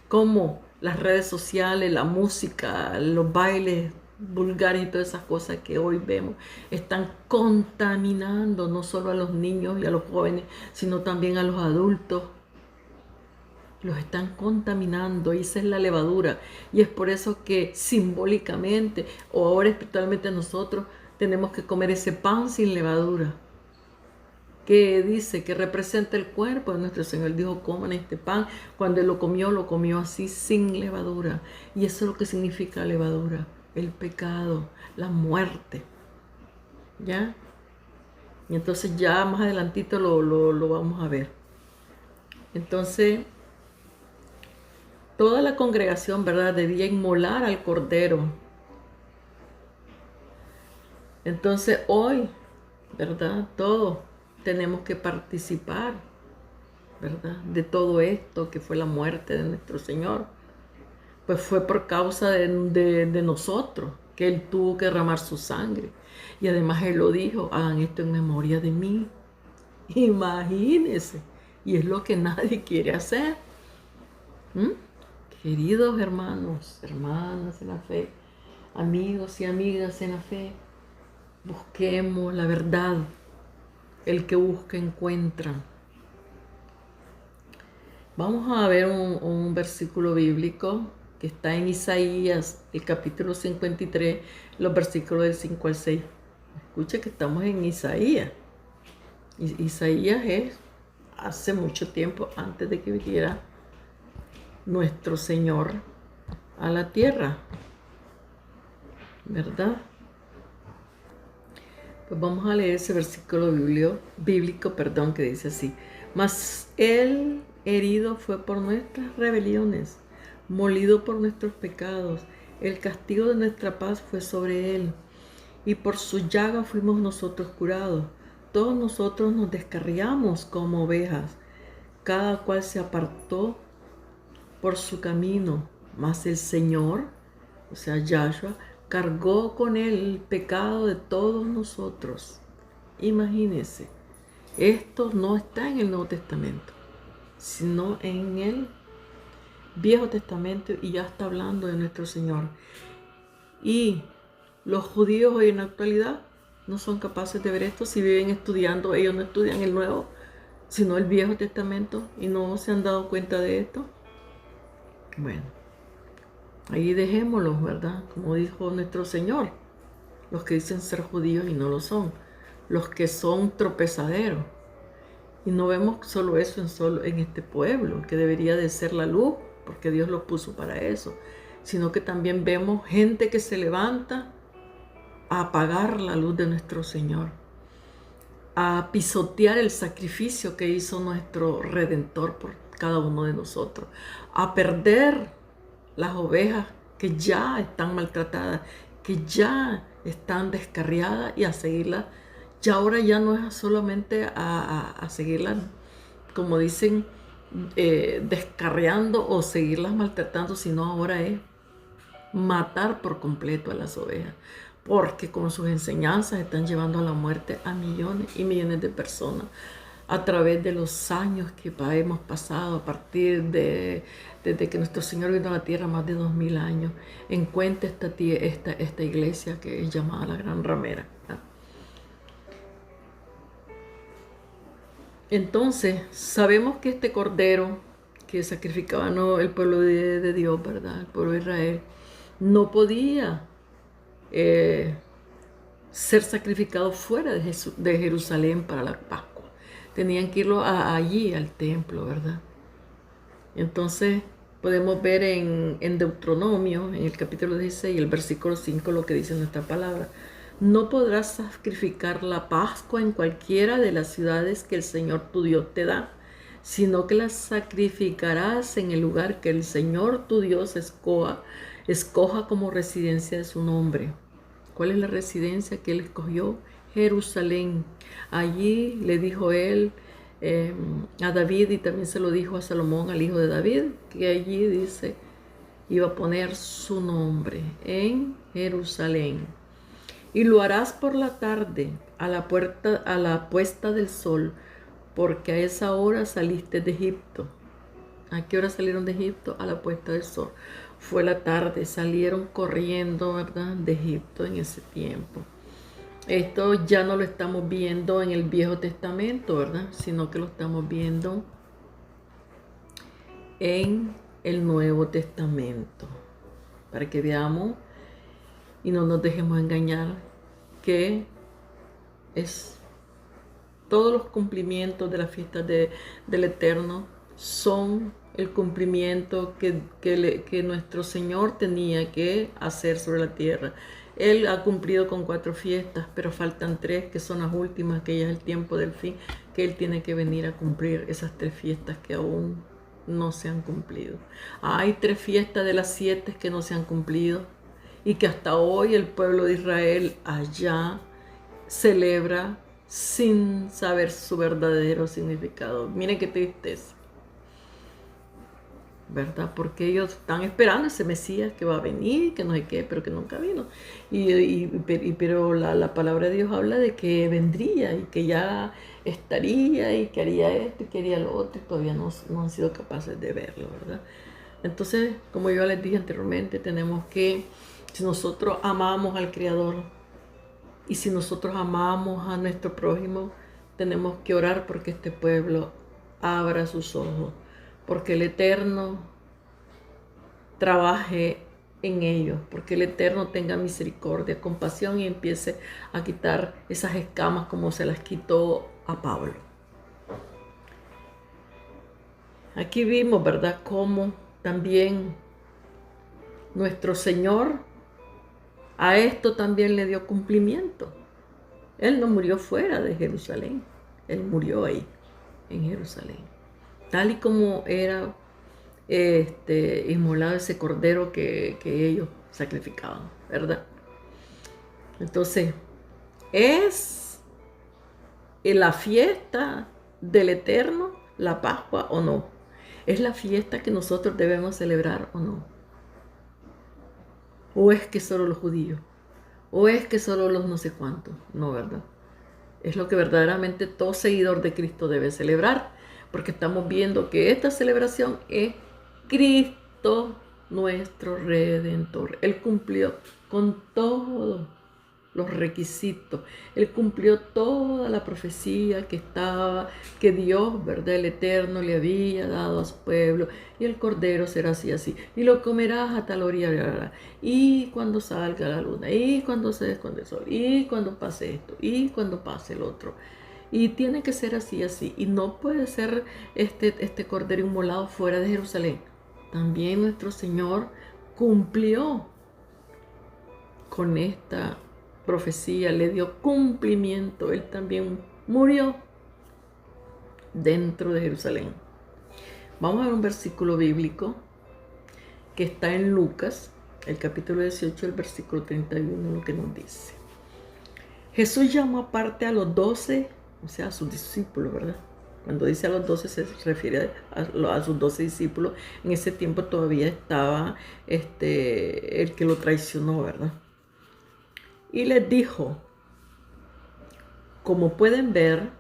A: Como las redes sociales, la música, los bailes vulgares y todas esas cosas que hoy vemos están contaminando no solo a los niños y a los jóvenes, sino también a los adultos. Los están contaminando y esa es la levadura. Y es por eso que simbólicamente o ahora espiritualmente nosotros tenemos que comer ese pan sin levadura, que dice que representa el cuerpo de nuestro Señor. Dijo, coman este pan. Cuando Él lo comió así sin levadura. Y eso es lo que significa levadura: el pecado, la muerte. ¿Ya? Y entonces ya más adelantito lo vamos a ver. Entonces, toda la congregación, ¿verdad?, debía inmolar al Cordero. Entonces hoy, ¿verdad?, todos tenemos que participar, ¿verdad?, de todo esto que fue la muerte de nuestro Señor. Pues fue por causa de nosotros que Él tuvo que derramar su sangre. Y además Él lo dijo: hagan esto en memoria de mí. Imagínense. Y es lo que nadie quiere hacer. Queridos hermanos, hermanas en la fe, amigos y amigas en la fe, busquemos la verdad. El que busca encuentra. Vamos a ver un versículo bíblico que está en Isaías, el capítulo 53, los versículos del 5 al 6. Escucha que estamos en Isaías. Isaías es hace mucho tiempo antes de que viniera nuestro Señor a la tierra, ¿verdad? Pues vamos a leer ese versículo bíblico, que dice así: mas él herido fue por nuestras rebeliones, molido por nuestros pecados, el castigo de nuestra paz fue sobre él, y por su llaga fuimos nosotros curados. Todos nosotros nos descarriamos como ovejas, cada cual se apartó por su camino, mas el Señor, o sea, Yahshua, cargó con él el pecado de todos nosotros. Imagínense, esto no está en el Nuevo Testamento, sino en el Viejo Testamento, y ya está hablando de nuestro Señor. Y los judíos hoy en la actualidad no son capaces de ver esto. Si viven estudiando, ellos no estudian el Nuevo, sino el Viejo Testamento, y no se han dado cuenta de esto. Bueno, ahí dejémoslos, ¿verdad? Como dijo nuestro Señor, los que dicen ser judíos y no lo son, los que son tropezaderos. Y no vemos solo eso en este pueblo, que debería de ser la luz, porque Dios los puso para eso, sino que también vemos gente que se levanta a apagar la luz de nuestro Señor, a pisotear el sacrificio que hizo nuestro Redentor por cada uno de nosotros, a perder las ovejas que ya están maltratadas, que ya están descarriadas, y a seguirlas. Ya ahora ya no es solamente a seguirlas, como dicen, descarriando o seguirlas maltratando, sino ahora es matar por completo a las ovejas, porque con sus enseñanzas están llevando a la muerte a millones y millones de personas a través de los años que hemos pasado, a partir desde que nuestro Señor vino a la tierra, más de 2000 años. En cuenta esta iglesia que es llamada la Gran Ramera. Entonces, sabemos que este cordero que sacrificaba el pueblo de Dios, ¿verdad? El pueblo de Israel, no podía ser sacrificado fuera de Jerusalén para la Pascua. Tenían que irlo allí al templo, ¿verdad? Entonces podemos ver en Deuteronomio, en el capítulo 16, el versículo 5, lo que dice nuestra palabra: no podrás sacrificar la Pascua en cualquiera de las ciudades que el Señor tu Dios te da, sino que la sacrificarás en el lugar que el Señor tu Dios escoja como residencia de su nombre. ¿Cuál es la residencia que él escogió? Jerusalén. Allí le dijo él a David, y también se lo dijo a Salomón, al hijo de David, que allí dice iba a poner su nombre, en Jerusalén. Y lo harás por la tarde, a la puesta del sol, porque a esa hora saliste de Egipto. ¿A qué hora salieron de Egipto? A la puesta del sol. Fue la tarde, salieron corriendo, ¿verdad?, de Egipto en ese tiempo. Esto ya no lo estamos viendo en el Viejo Testamento, ¿verdad?, sino que lo estamos viendo en el Nuevo Testamento, para que veamos y no nos dejemos engañar, que es todos los cumplimientos de las fiestas del Eterno son el cumplimiento que nuestro Señor tenía que hacer sobre la tierra. Él ha cumplido con 4 fiestas, pero faltan 3, que son las últimas, que ya es el tiempo del fin, que Él tiene que venir a cumplir esas 3 fiestas que aún no se han cumplido. Hay 3 fiestas de las 7 que no se han cumplido, y que hasta hoy el pueblo de Israel allá celebra sin saber su verdadero significado. Miren qué tristeza, ¿verdad? Porque ellos están esperando ese Mesías que va a venir, que no sé qué, pero que nunca vino. Pero la palabra de Dios habla de que vendría y que ya estaría y que haría esto y que haría lo otro, y todavía no han sido capaces de verlo, ¿verdad? Entonces, como yo les dije anteriormente, tenemos que, si nosotros amamos al Creador y si nosotros amamos a nuestro prójimo, tenemos que orar porque este pueblo abra sus ojos, porque el Eterno trabaje en ellos, porque el Eterno tenga misericordia, compasión, y empiece a quitar esas escamas como se las quitó a Pablo. Aquí vimos, ¿verdad?, cómo también nuestro Señor a esto también le dio cumplimiento. Él no murió fuera de Jerusalén, Él murió ahí, en Jerusalén. Tal y como era inmolado ese cordero que ellos sacrificaban, ¿verdad? Entonces, ¿es la fiesta del Eterno la Pascua o no? ¿Es la fiesta que nosotros debemos celebrar o no? ¿O es que solo los judíos? ¿O es que solo los no sé cuántos? No, ¿verdad? Es lo que verdaderamente todo seguidor de Cristo debe celebrar, porque estamos viendo que esta celebración es Cristo nuestro Redentor. Él cumplió con todos los requisitos. Él cumplió toda la profecía que Dios, ¿verdad? El Eterno le había dado a su pueblo. Y el cordero será así, así. Y lo comerás a tal hora, y cuando salga la luna, y cuando se esconde el sol, y cuando pase esto, y cuando pase el otro. Y tiene que ser así, así. Y no puede ser este cordero inmolado fuera de Jerusalén. También nuestro Señor cumplió con esta profecía, le dio cumplimiento. Él también murió dentro de Jerusalén. Vamos a ver un versículo bíblico que está en Lucas, el capítulo 18, el versículo 31, lo que nos dice. Jesús llamó aparte a los 12, o sea, a sus discípulos, ¿verdad? Cuando dice a los 12 se refiere a sus 12 discípulos. En ese tiempo todavía estaba el que lo traicionó, ¿verdad? Y les dijo, como pueden ver,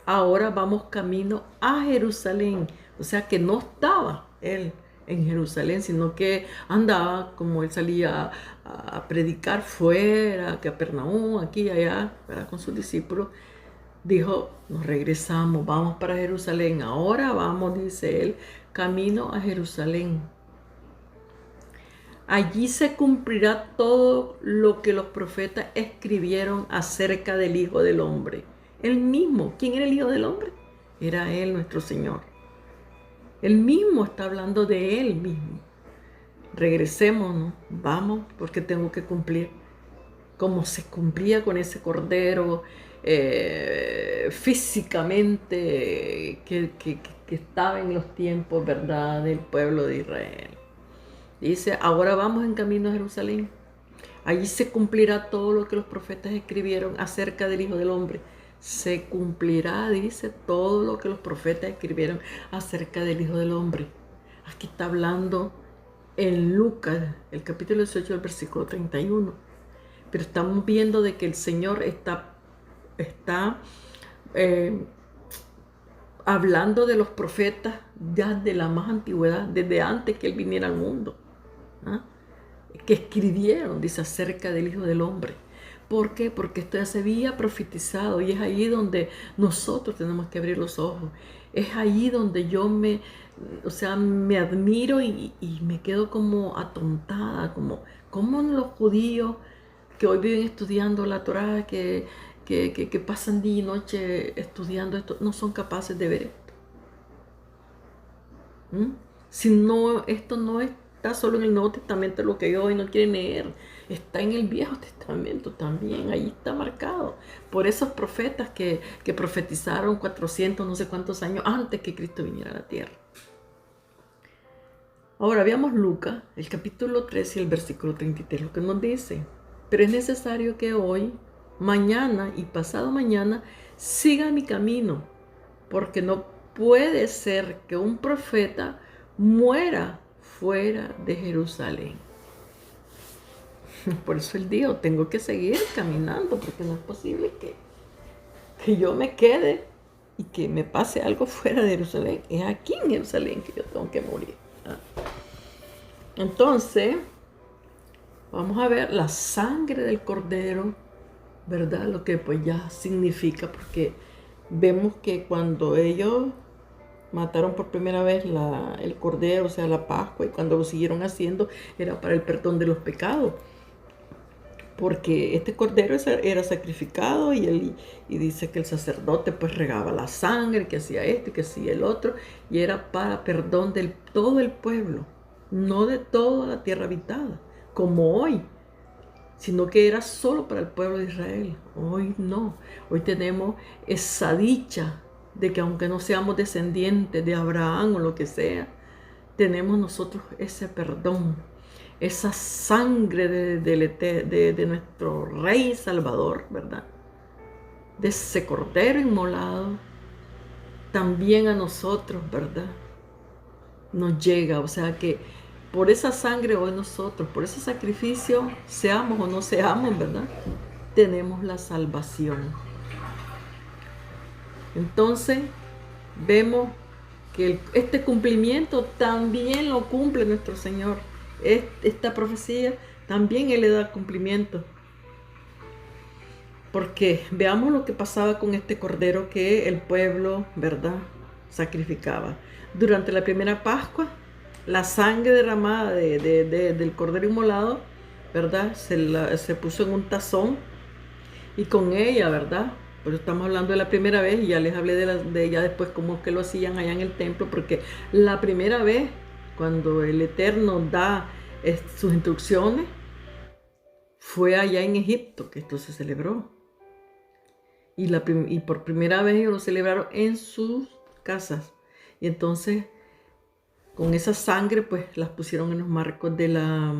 A: ahora vamos camino a Jerusalén. O sea que no estaba él en Jerusalén, sino que andaba, como él salía a predicar fuera, a Capernaum, aquí y allá, ¿verdad? Con sus discípulos. Dijo, nos regresamos, vamos para Jerusalén. Ahora vamos, dice él, camino a Jerusalén. Allí se cumplirá todo lo que los profetas escribieron acerca del Hijo del Hombre. Él mismo. ¿Quién era el Hijo del Hombre? Era Él, nuestro Señor. Él mismo está hablando de Él mismo. Regresemos, ¿no? Vamos, porque tengo que cumplir. Como se cumplía con ese cordero físicamente que estaba en los tiempos, ¿verdad?, del pueblo de Israel. Dice, ahora vamos en camino a Jerusalén. Allí se cumplirá todo lo que los profetas escribieron acerca del Hijo del Hombre. Se cumplirá, dice, todo lo que los profetas escribieron acerca del Hijo del Hombre. Aquí está hablando en Lucas, el capítulo 18, el versículo 31. Pero estamos viendo de que el Señor está hablando de los profetas ya de la más antigüedad, desde antes que Él viniera al mundo. ¿Ah? Que escribieron, dice, acerca del Hijo del Hombre. ¿Por qué? Porque esto ya se había profetizado, y es ahí donde nosotros tenemos que abrir los ojos. Es ahí donde yo me admiro y me quedo como atontada, como los judíos que hoy viven estudiando la Torá, que pasan día y noche estudiando esto, no son capaces de ver esto. Si no, esto no está solo en el Nuevo Testamento, lo que ellos hoy no quieren leer, está en el Viejo Testamento también, ahí está marcado por esos profetas que profetizaron 400, no sé cuántos años antes que Cristo viniera a la tierra. Ahora veamos Lucas, el capítulo 13 y el versículo 33, lo que nos dice. Pero es necesario que hoy, mañana y pasado mañana siga mi camino, porque no puede ser que un profeta muera fuera de Jerusalén. Por eso él dijo, tengo que seguir caminando, porque no es posible que yo me quede y que me pase algo fuera de Jerusalén. Es aquí en Jerusalén que yo tengo que morir. Entonces, vamos a ver la sangre del cordero, ¿verdad? Lo que pues ya significa, porque vemos que cuando ellos mataron por primera vez el cordero, o sea, la Pascua, y cuando lo siguieron haciendo era para el perdón de los pecados. Porque este cordero era sacrificado y dice que el sacerdote pues regaba la sangre, que hacía esto y que hacía el otro, y era para perdón de todo el pueblo, no de toda la tierra habitada, como hoy. sino que era solo para el pueblo de Israel. Hoy no, hoy tenemos esa dicha de que aunque no seamos descendientes de Abraham o lo que sea, tenemos nosotros ese perdón, esa sangre de nuestro Rey Salvador, ¿verdad? De ese Cordero inmolado, también a nosotros, ¿verdad? Nos llega, o sea que por esa sangre hoy nosotros, por ese sacrificio, seamos o no seamos, ¿verdad? Tenemos la salvación. Entonces, vemos que este cumplimiento también lo cumple nuestro Señor. Esta profecía también Él le da cumplimiento. Porque veamos lo que pasaba con este cordero que el pueblo, ¿verdad?, sacrificaba. Durante la primera Pascua, la sangre derramada del cordero inmolado, ¿verdad?, se puso en un tazón y con ella, ¿verdad? Pero estamos hablando de la primera vez y ya les hablé de ella después cómo que lo hacían allá en el templo, porque la primera vez, cuando el Eterno da sus instrucciones, fue allá en Egipto que esto se celebró. Y por primera vez ellos lo celebraron en sus casas. Y entonces, con esa sangre, pues las pusieron en los marcos de la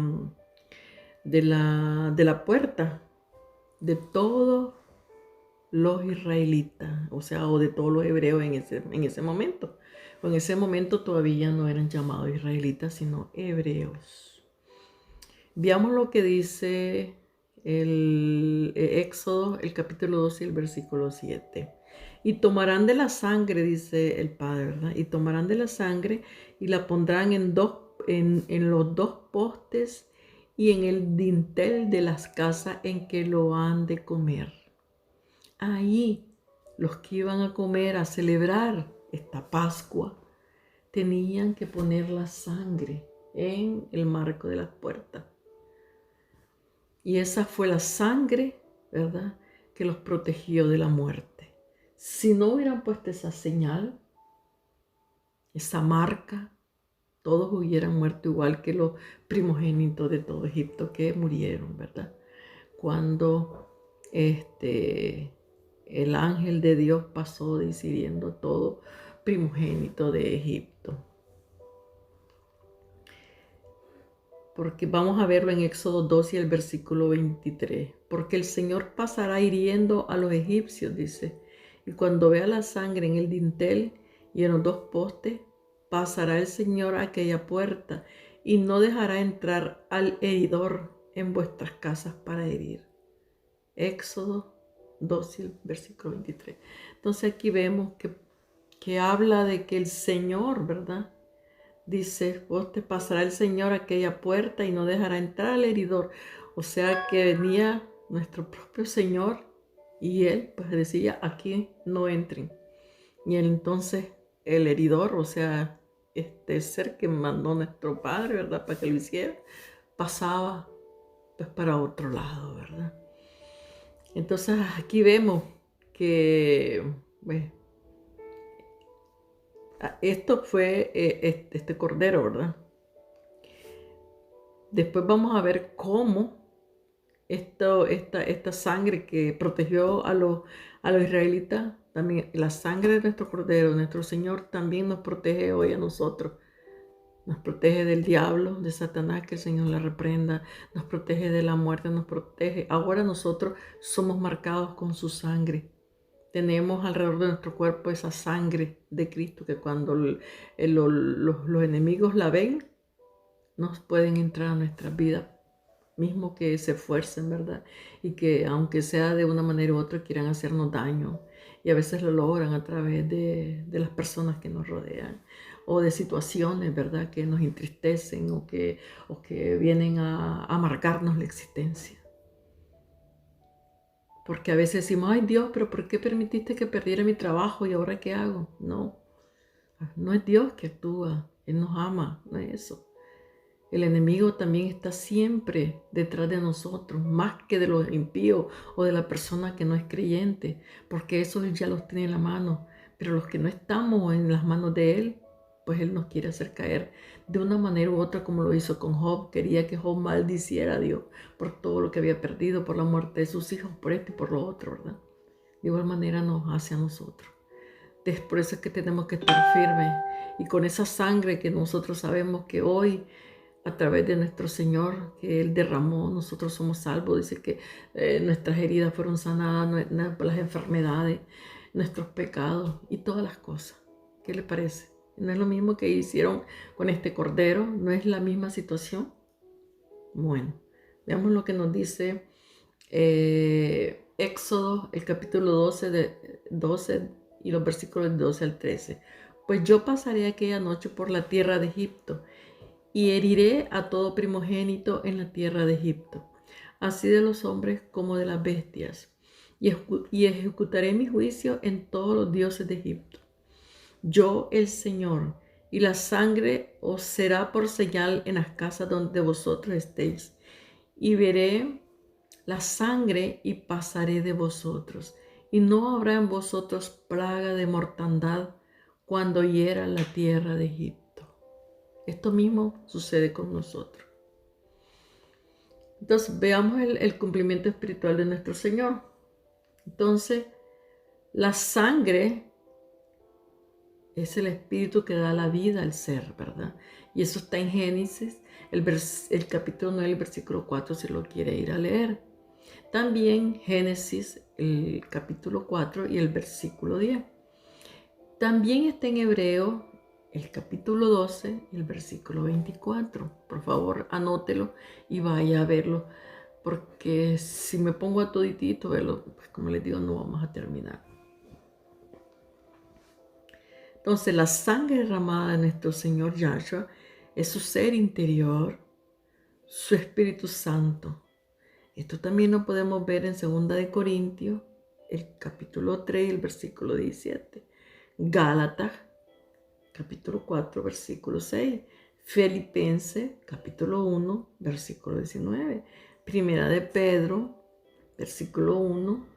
A: puerta de todos los israelitas, o sea, o de todos los hebreos en ese momento. En ese momento todavía no eran llamados israelitas, sino hebreos. Veamos lo que dice el Éxodo, el capítulo 12 y el versículo 7. Y tomarán de la sangre, dice el Padre, ¿verdad? Y tomarán de la sangre y la pondrán en los dos postes y en el dintel de las casas en que lo han de comer. Ahí los que iban a comer, a celebrar esta Pascua, tenían que poner la sangre en el marco de las puertas. Y esa fue la sangre, ¿verdad?, que los protegió de la muerte. Si no hubieran puesto esa señal, esa marca, todos hubieran muerto igual que los primogénitos de todo Egipto que murieron, ¿verdad? Cuando el ángel de Dios pasó decidiendo todo primogénito de Egipto. Porque vamos a verlo en Éxodo 2 y el versículo 23. Porque el Señor pasará hiriendo a los egipcios, dice, y cuando vea la sangre en el dintel y en los dos postes, pasará el Señor a aquella puerta y no dejará entrar al heridor en vuestras casas para herir. Éxodo 2 y el versículo 23. Entonces aquí vemos que habla de que el Señor, ¿verdad?, dice, vos te pasará el Señor a aquella puerta y no dejará entrar al heridor. O sea que venía nuestro propio Señor y Él pues decía, aquí no entren. Y entonces el heridor, o sea, este ser que mandó nuestro Padre, ¿verdad?, para que lo hiciera, pasaba pues para otro lado, ¿verdad? Entonces aquí vemos que, bueno, esto fue este cordero, ¿verdad? Después vamos a ver cómo esta sangre que protegió a los israelitas, también la sangre de nuestro cordero, nuestro Señor, también nos protege hoy a nosotros. Nos protege del diablo, de Satanás, que el Señor la reprenda. Nos protege de la muerte, nos protege. Ahora nosotros somos marcados con su sangre. Tenemos alrededor de nuestro cuerpo esa sangre de Cristo que cuando los enemigos la ven, nos pueden entrar a nuestras vidas, mismo que se esfuercen, ¿verdad? Y que aunque sea de una manera u otra quieran hacernos daño. Y a veces lo logran a través de las personas que nos rodean o de situaciones, ¿verdad?, que nos entristecen o que vienen a amargarnos la existencia. Porque a veces decimos, ay Dios, pero ¿por qué permitiste que perdiera mi trabajo y ahora qué hago? No, no es Dios que actúa, Él nos ama, no es eso. El enemigo también está siempre detrás de nosotros, más que de los impíos o de la persona que no es creyente, porque esos ya los tiene en la mano. Pero los que no estamos en las manos de Él, pues Él nos quiere hacer caer de una manera u otra, como lo hizo con Job. Quería que Job maldiciera a Dios por todo lo que había perdido, por la muerte de sus hijos, por esto y por lo otro, ¿verdad? De igual manera nos hace a nosotros. Por eso es que tenemos que estar firmes y con esa sangre que nosotros sabemos que hoy, a través de nuestro Señor, que Él derramó, nosotros somos salvos. Dice que nuestras heridas fueron sanadas, las enfermedades, nuestros pecados y todas las cosas. ¿Qué le parece? ¿No es lo mismo que hicieron con este cordero? ¿No es la misma situación? Bueno, veamos lo que nos dice Éxodo, el capítulo 12 y los versículos 12 al 13. Pues yo pasaré aquella noche por la tierra de Egipto y heriré a todo primogénito en la tierra de Egipto, así de los hombres como de las bestias, y ejecutaré mi juicio en todos los dioses de Egipto. Yo, el Señor, y la sangre os será por señal en las casas donde vosotros estéis, y veré la sangre y pasaré de vosotros, y no habrá en vosotros plaga de mortandad cuando hiera la tierra de Egipto. Esto mismo sucede con nosotros. Entonces veamos el cumplimiento espiritual de nuestro Señor. Entonces, la sangre es el espíritu que da la vida al ser, ¿verdad? Y eso está en Génesis, el capítulo 9, el versículo 4, si lo quiere ir a leer. También Génesis, el capítulo 4 y el versículo 10. También está en Hebreo, el capítulo 12 y el versículo 24. Por favor, anótelo y vaya a verlo, porque si me pongo a toditito verlo, pues como les digo, no vamos a terminar. Entonces, la sangre derramada de nuestro Señor Yahshua es su ser interior, su Espíritu Santo. Esto también lo podemos ver en 2 de Corintios, el capítulo 3, el versículo 17. Gálatas, capítulo 4, versículo 6. Filipenses, capítulo 1, versículo 19. Primera de Pedro, capítulo 1,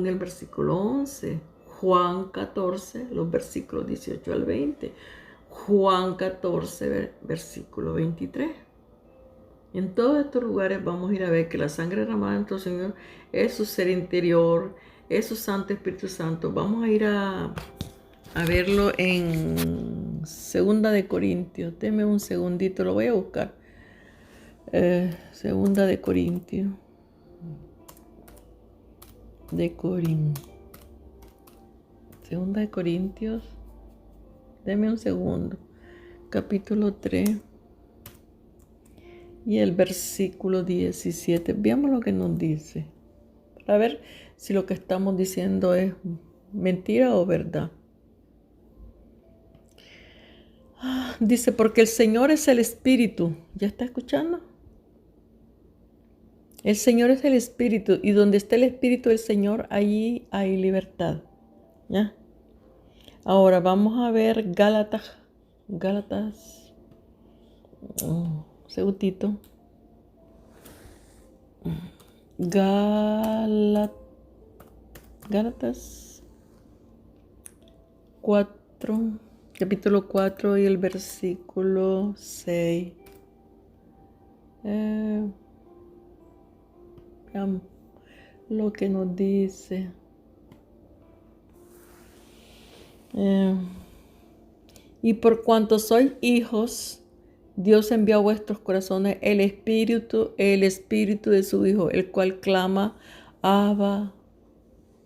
A: el versículo 11. Juan 14, los versículos 18 al 20. Juan 14, versículo 23. En todos estos lugares vamos a ir a ver que la sangre derramada de nuestro Señor es su ser interior, es su Santo Espíritu Santo. Vamos a ir a verlo en 2 de Corintios. Deme un segundito, lo voy a buscar. 2 de Corintios. Segunda de Corintios. Deme un segundo. Capítulo 3. Y el versículo 17. Veamos lo que nos dice. Para ver si lo que estamos diciendo es mentira o verdad. Dice, porque el Señor es el Espíritu. ¿Ya está escuchando? El Señor es el Espíritu. Y donde está el Espíritu del Señor, allí hay libertad. ¿Ya? Ahora vamos a ver Gálatas. Segundito. Gálatas 4, capítulo 4 y el versículo 6. Veamos lo que nos dice. Y por cuanto sois hijos, Dios envió a vuestros corazones el espíritu de su Hijo, el cual clama, Abba,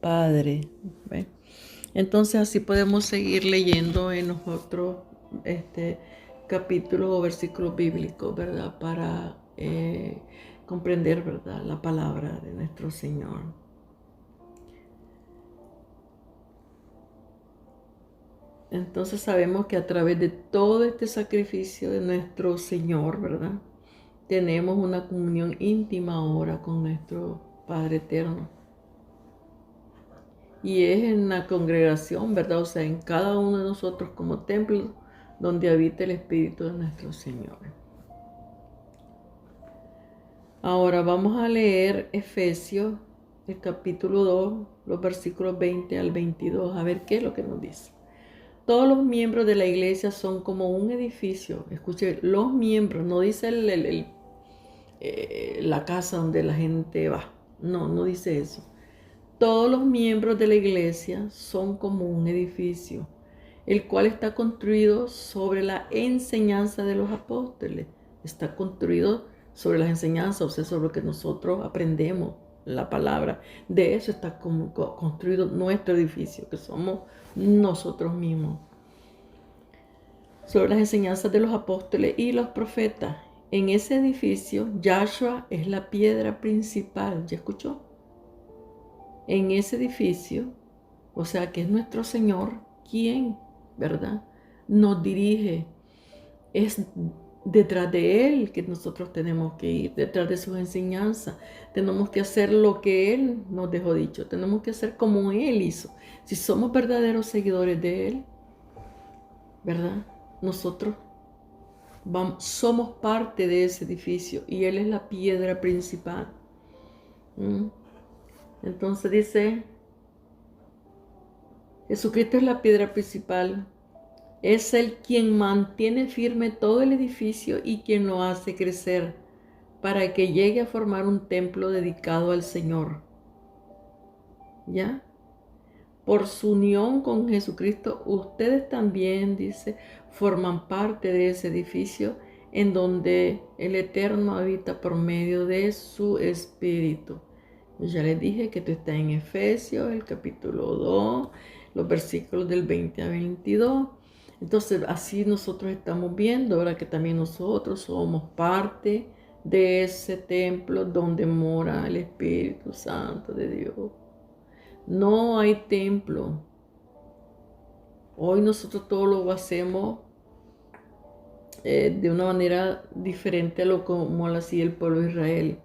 A: Padre. ¿Ve? Entonces así podemos seguir leyendo en los otros capítulos o versículos bíblicos, ¿verdad? Para comprender, ¿verdad? La palabra de nuestro Señor. Entonces sabemos que a través de todo este sacrificio de nuestro Señor, ¿verdad? Tenemos una comunión íntima ahora con nuestro Padre Eterno. Y es en la congregación, ¿verdad? O sea, en cada uno de nosotros como templo donde habita el Espíritu de nuestro Señor. Ahora vamos a leer Efesios, el capítulo 2, los versículos 20 al 22, a ver qué es lo que nos dice. Todos los miembros de la iglesia son como un edificio. Escuche, los miembros, no dice la casa donde la gente va. No, no dice eso. Todos los miembros de la iglesia son como un edificio, el cual está construido sobre la enseñanza de los apóstoles. Está construido sobre las enseñanzas, o sea, sobre lo que nosotros aprendemos, la palabra. De eso está construido nuestro edificio, que somos nosotros mismos. Sobre las enseñanzas de los apóstoles y los profetas. En ese edificio, Yahshua es la piedra principal. ¿Ya escuchó? En ese edificio, o sea, que es nuestro Señor, quien, ¿verdad?, nos dirige. Es detrás de Él que nosotros tenemos que ir, detrás de sus enseñanzas. Tenemos que hacer lo que Él nos dejó dicho. Tenemos que hacer como Él hizo. Si somos verdaderos seguidores de Él, ¿verdad?, nosotros somos parte de ese edificio y Él es la piedra principal. Entonces dice, Jesucristo es la piedra principal. Es Él quien mantiene firme todo el edificio y quien lo hace crecer para que llegue a formar un templo dedicado al Señor. ¿Ya? Por su unión con Jesucristo, ustedes también, dice, forman parte de ese edificio en donde el Eterno habita por medio de su Espíritu. Ya les dije que esto está en Efesios, el capítulo 2, los versículos del 20 a 22. Entonces, así nosotros estamos viendo, ¿verdad?, que también nosotros somos parte de ese templo donde mora el Espíritu Santo de Dios. No hay templo. Hoy nosotros todo lo hacemos de una manera diferente a lo como lo hacía el pueblo de Israel.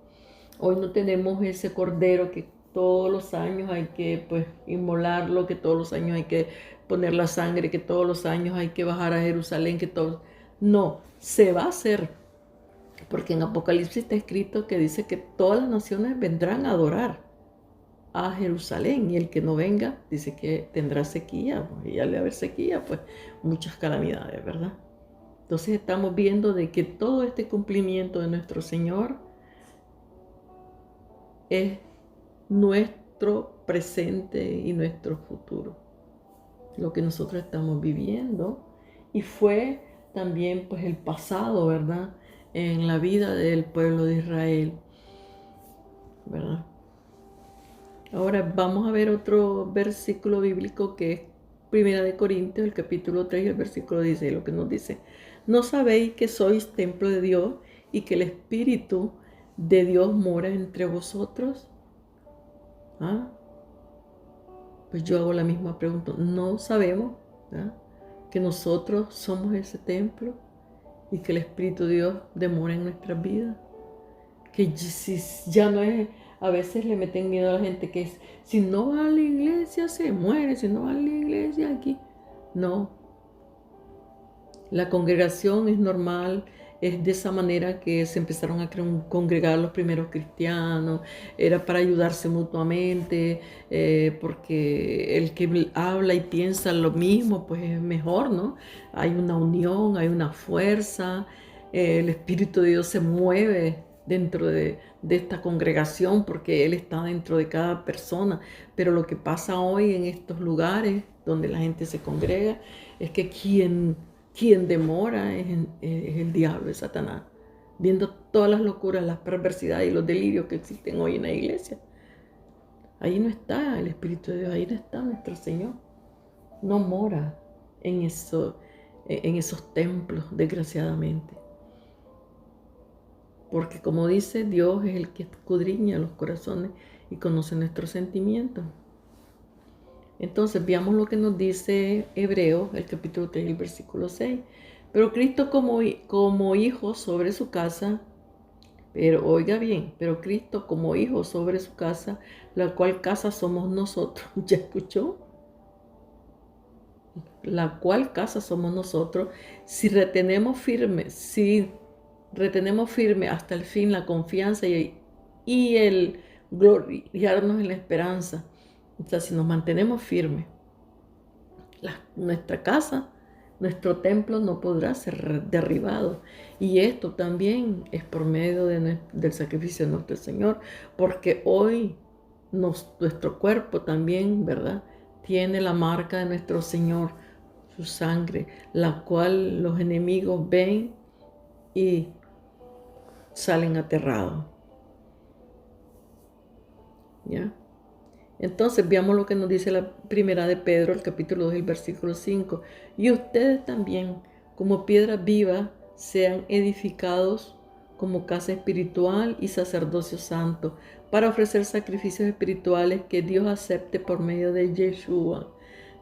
A: Hoy no tenemos ese cordero que todos los años hay que inmolarlo, que todos los años hay que poner la sangre, que todos los años hay que bajar a Jerusalén, que todo. No, se va a hacer. Porque en Apocalipsis está escrito que dice que todas las naciones vendrán a adorar a Jerusalén, y el que no venga dice que tendrá sequía, y al haber sequía, pues muchas calamidades, ¿verdad? Entonces estamos viendo de que todo este cumplimiento de nuestro Señor es nuestro presente y nuestro futuro, lo que nosotros estamos viviendo, y fue también pues el pasado, ¿verdad?, en la vida del pueblo de Israel, ¿verdad? Ahora vamos a ver otro versículo bíblico que es Primera de Corintios, el capítulo 3, el versículo 16, lo que nos dice: ¿no sabéis que sois templo de Dios y que el Espíritu de Dios mora entre vosotros? ¿Ah? Pues yo hago la misma pregunta. ¿No sabemos, ¿verdad?, que nosotros somos ese templo y que el Espíritu de Dios demora en nuestras vidas? Que si ya no es, a veces le meten miedo a la gente que es, si no va a la iglesia se muere, si no va a la iglesia aquí. No, la congregación es normal, es de esa manera que se empezaron a congregar los primeros cristianos, era para ayudarse mutuamente, porque el que habla y piensa lo mismo, pues es mejor, ¿no? Hay una unión, hay una fuerza, el Espíritu de Dios se mueve dentro de esta congregación porque Él está dentro de cada persona. Pero lo que pasa hoy en estos lugares donde la gente se congrega es que quien demora es el diablo, es Satanás, viendo todas las locuras, las perversidades y los delirios que existen hoy en la iglesia. Ahí no está el Espíritu de Dios, ahí no está nuestro Señor. No mora en esos templos, desgraciadamente. Porque como dice, Dios es el que escudriña los corazones y conoce nuestros sentimientos. Entonces, veamos lo que nos dice Hebreos, el capítulo 3, el versículo 6. Pero Cristo como hijo sobre su casa, pero oiga bien, pero Cristo como hijo sobre su casa, la cual casa somos nosotros. ¿Ya escuchó? La cual casa somos nosotros, si retenemos firme hasta el fin la confianza y el gloriarnos en la esperanza. O sea, si nos mantenemos firmes nuestra casa, nuestro templo no podrá ser derribado. Y esto también es por medio del sacrificio de nuestro Señor, porque hoy nuestro cuerpo también, ¿verdad? Tiene la marca de nuestro Señor, su sangre, la cual los enemigos ven y salen aterrados. ¿Ya? Entonces veamos lo que nos dice la primera de Pedro, el capítulo 2, el versículo 5. Y ustedes también, como piedras vivas, sean edificados como casa espiritual y sacerdocio santo, para ofrecer sacrificios espirituales que Dios acepte por medio de Yeshua.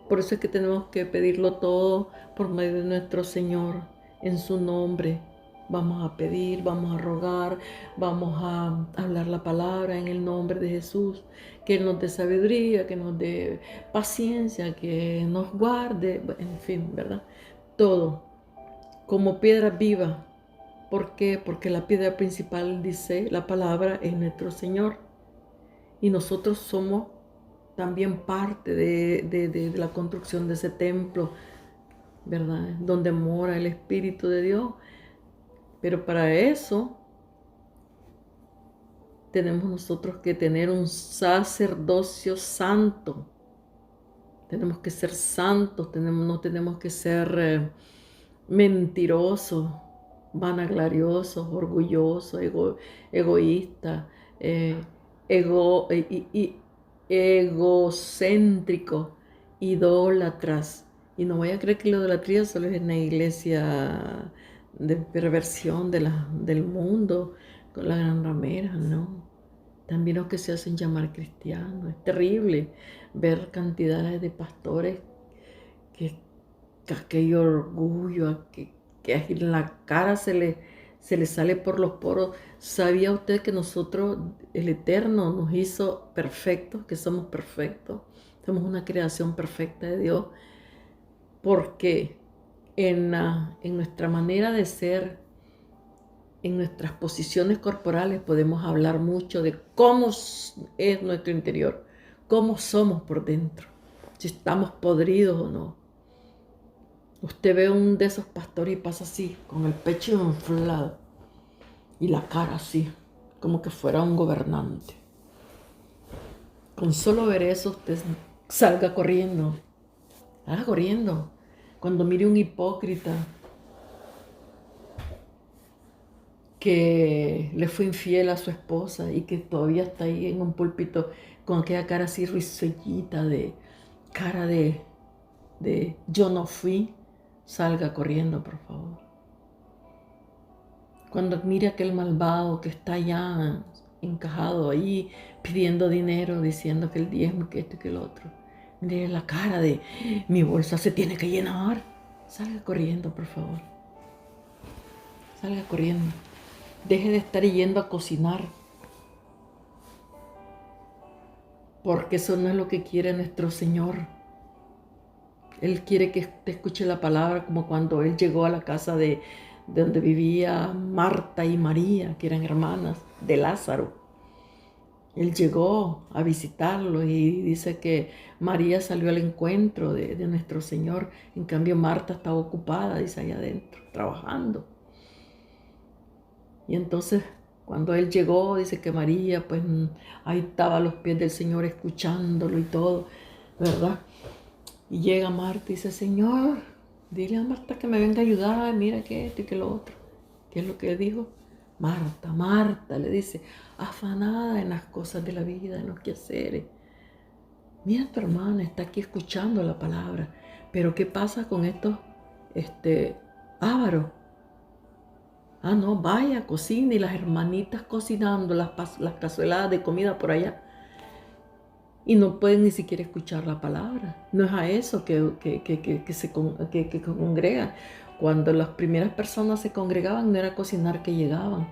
A: Por eso es que tenemos que pedirlo todo por medio de nuestro Señor, en su nombre. Vamos a pedir, vamos a rogar, vamos a hablar la palabra en el nombre de Jesús. Que Él nos dé sabiduría, que nos dé paciencia, que nos guarde, en fin, ¿verdad? Todo, como piedra viva. ¿Por qué? Porque la piedra principal, dice la palabra, es nuestro Señor. Y nosotros somos también parte de la construcción de ese templo, ¿verdad? Donde mora el Espíritu de Dios. Pero para eso tenemos nosotros que tener un sacerdocio santo. Tenemos que ser santos, no tenemos que ser mentirosos, vanagloriosos, orgullosos, egoístas, egocéntricos, idólatras. Y no voy a creer que la idolatría solo es en la iglesia de perversión del mundo, con la gran ramera, no. También los que se hacen llamar cristianos. Es terrible ver cantidades de pastores que aquello orgullo, que en la cara se le sale por los poros. ¿Sabía usted que nosotros, el Eterno, nos hizo perfectos, que somos perfectos? Somos una creación perfecta de Dios, porque en nuestra manera de ser, en nuestras posiciones corporales podemos hablar mucho de cómo es nuestro interior, cómo somos por dentro, si estamos podridos o no. Usted ve un de esos pastores y pasa así, con el pecho inflado y la cara así, como que fuera un gobernante. Con solo ver eso, usted salga corriendo. Salga corriendo. Cuando mire un hipócrita que le fue infiel a su esposa y que todavía está ahí en un púlpito con aquella cara así risueñita, cara de yo no fui, salga corriendo, por favor. Cuando mire a aquel malvado que está ya encajado ahí pidiendo dinero, diciendo que el diezmo, que esto y que el otro, mire la cara de mi bolsa se tiene que llenar, salga corriendo, por favor. Salga corriendo. Deje de estar yendo a cocinar, porque eso no es lo que quiere nuestro Señor. Él quiere que te escuche la palabra, como cuando Él llegó a la casa de donde vivía Marta y María, que eran hermanas de Lázaro. Él llegó a visitarlo y dice que María salió al encuentro de nuestro Señor. En cambio, Marta estaba ocupada, dice, allá adentro, trabajando. Y entonces, cuando Él llegó, dice que María, pues ahí estaba a los pies del Señor escuchándolo y todo, ¿verdad? Y llega Marta y dice, Señor, dile a Marta que me venga a ayudar, mira que esto y que lo otro. ¿Qué es lo que dijo? Marta, Marta, le dice, afanada en las cosas de la vida, en los quehaceres. Mira, tu hermana está aquí escuchando la palabra, pero ¿qué pasa con estos ávaros? Ah, no, vaya, cocina, y las hermanitas cocinando las cazueladas de comida por allá. Y no pueden ni siquiera escuchar la palabra. No es a eso que se congregan. Cuando las primeras personas se congregaban, no era cocinar que llegaban.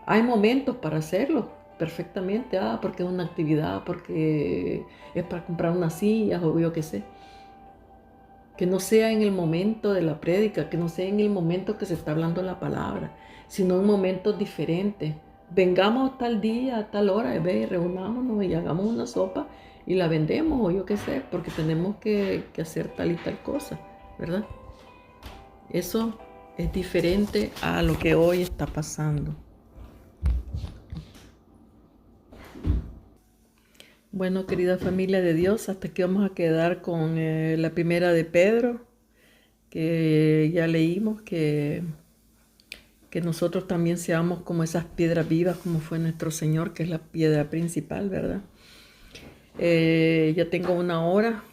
A: Hay momentos para hacerlo perfectamente, porque es una actividad, porque es para comprar unas sillas o yo qué sé. Que no sea en el momento de la prédica, que no sea en el momento que se está hablando la palabra, sino en momentos diferentes. Vengamos tal día, a tal hora, y reunámonos y hagamos una sopa y la vendemos o yo qué sé, porque tenemos que hacer tal y tal cosa, ¿verdad? Eso es diferente a lo que hoy está pasando. Bueno, querida familia de Dios, hasta aquí vamos a quedar con la primera de Pedro, que ya leímos, que nosotros también seamos como esas piedras vivas, como fue nuestro Señor, que es la piedra principal, ¿verdad? Ya tengo 1 hora,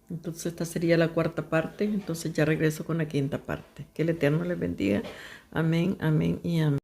A: entonces esta sería la 4ª parte, entonces ya regreso con la 5ª parte. Que el Eterno les bendiga. Amén, amén y amén.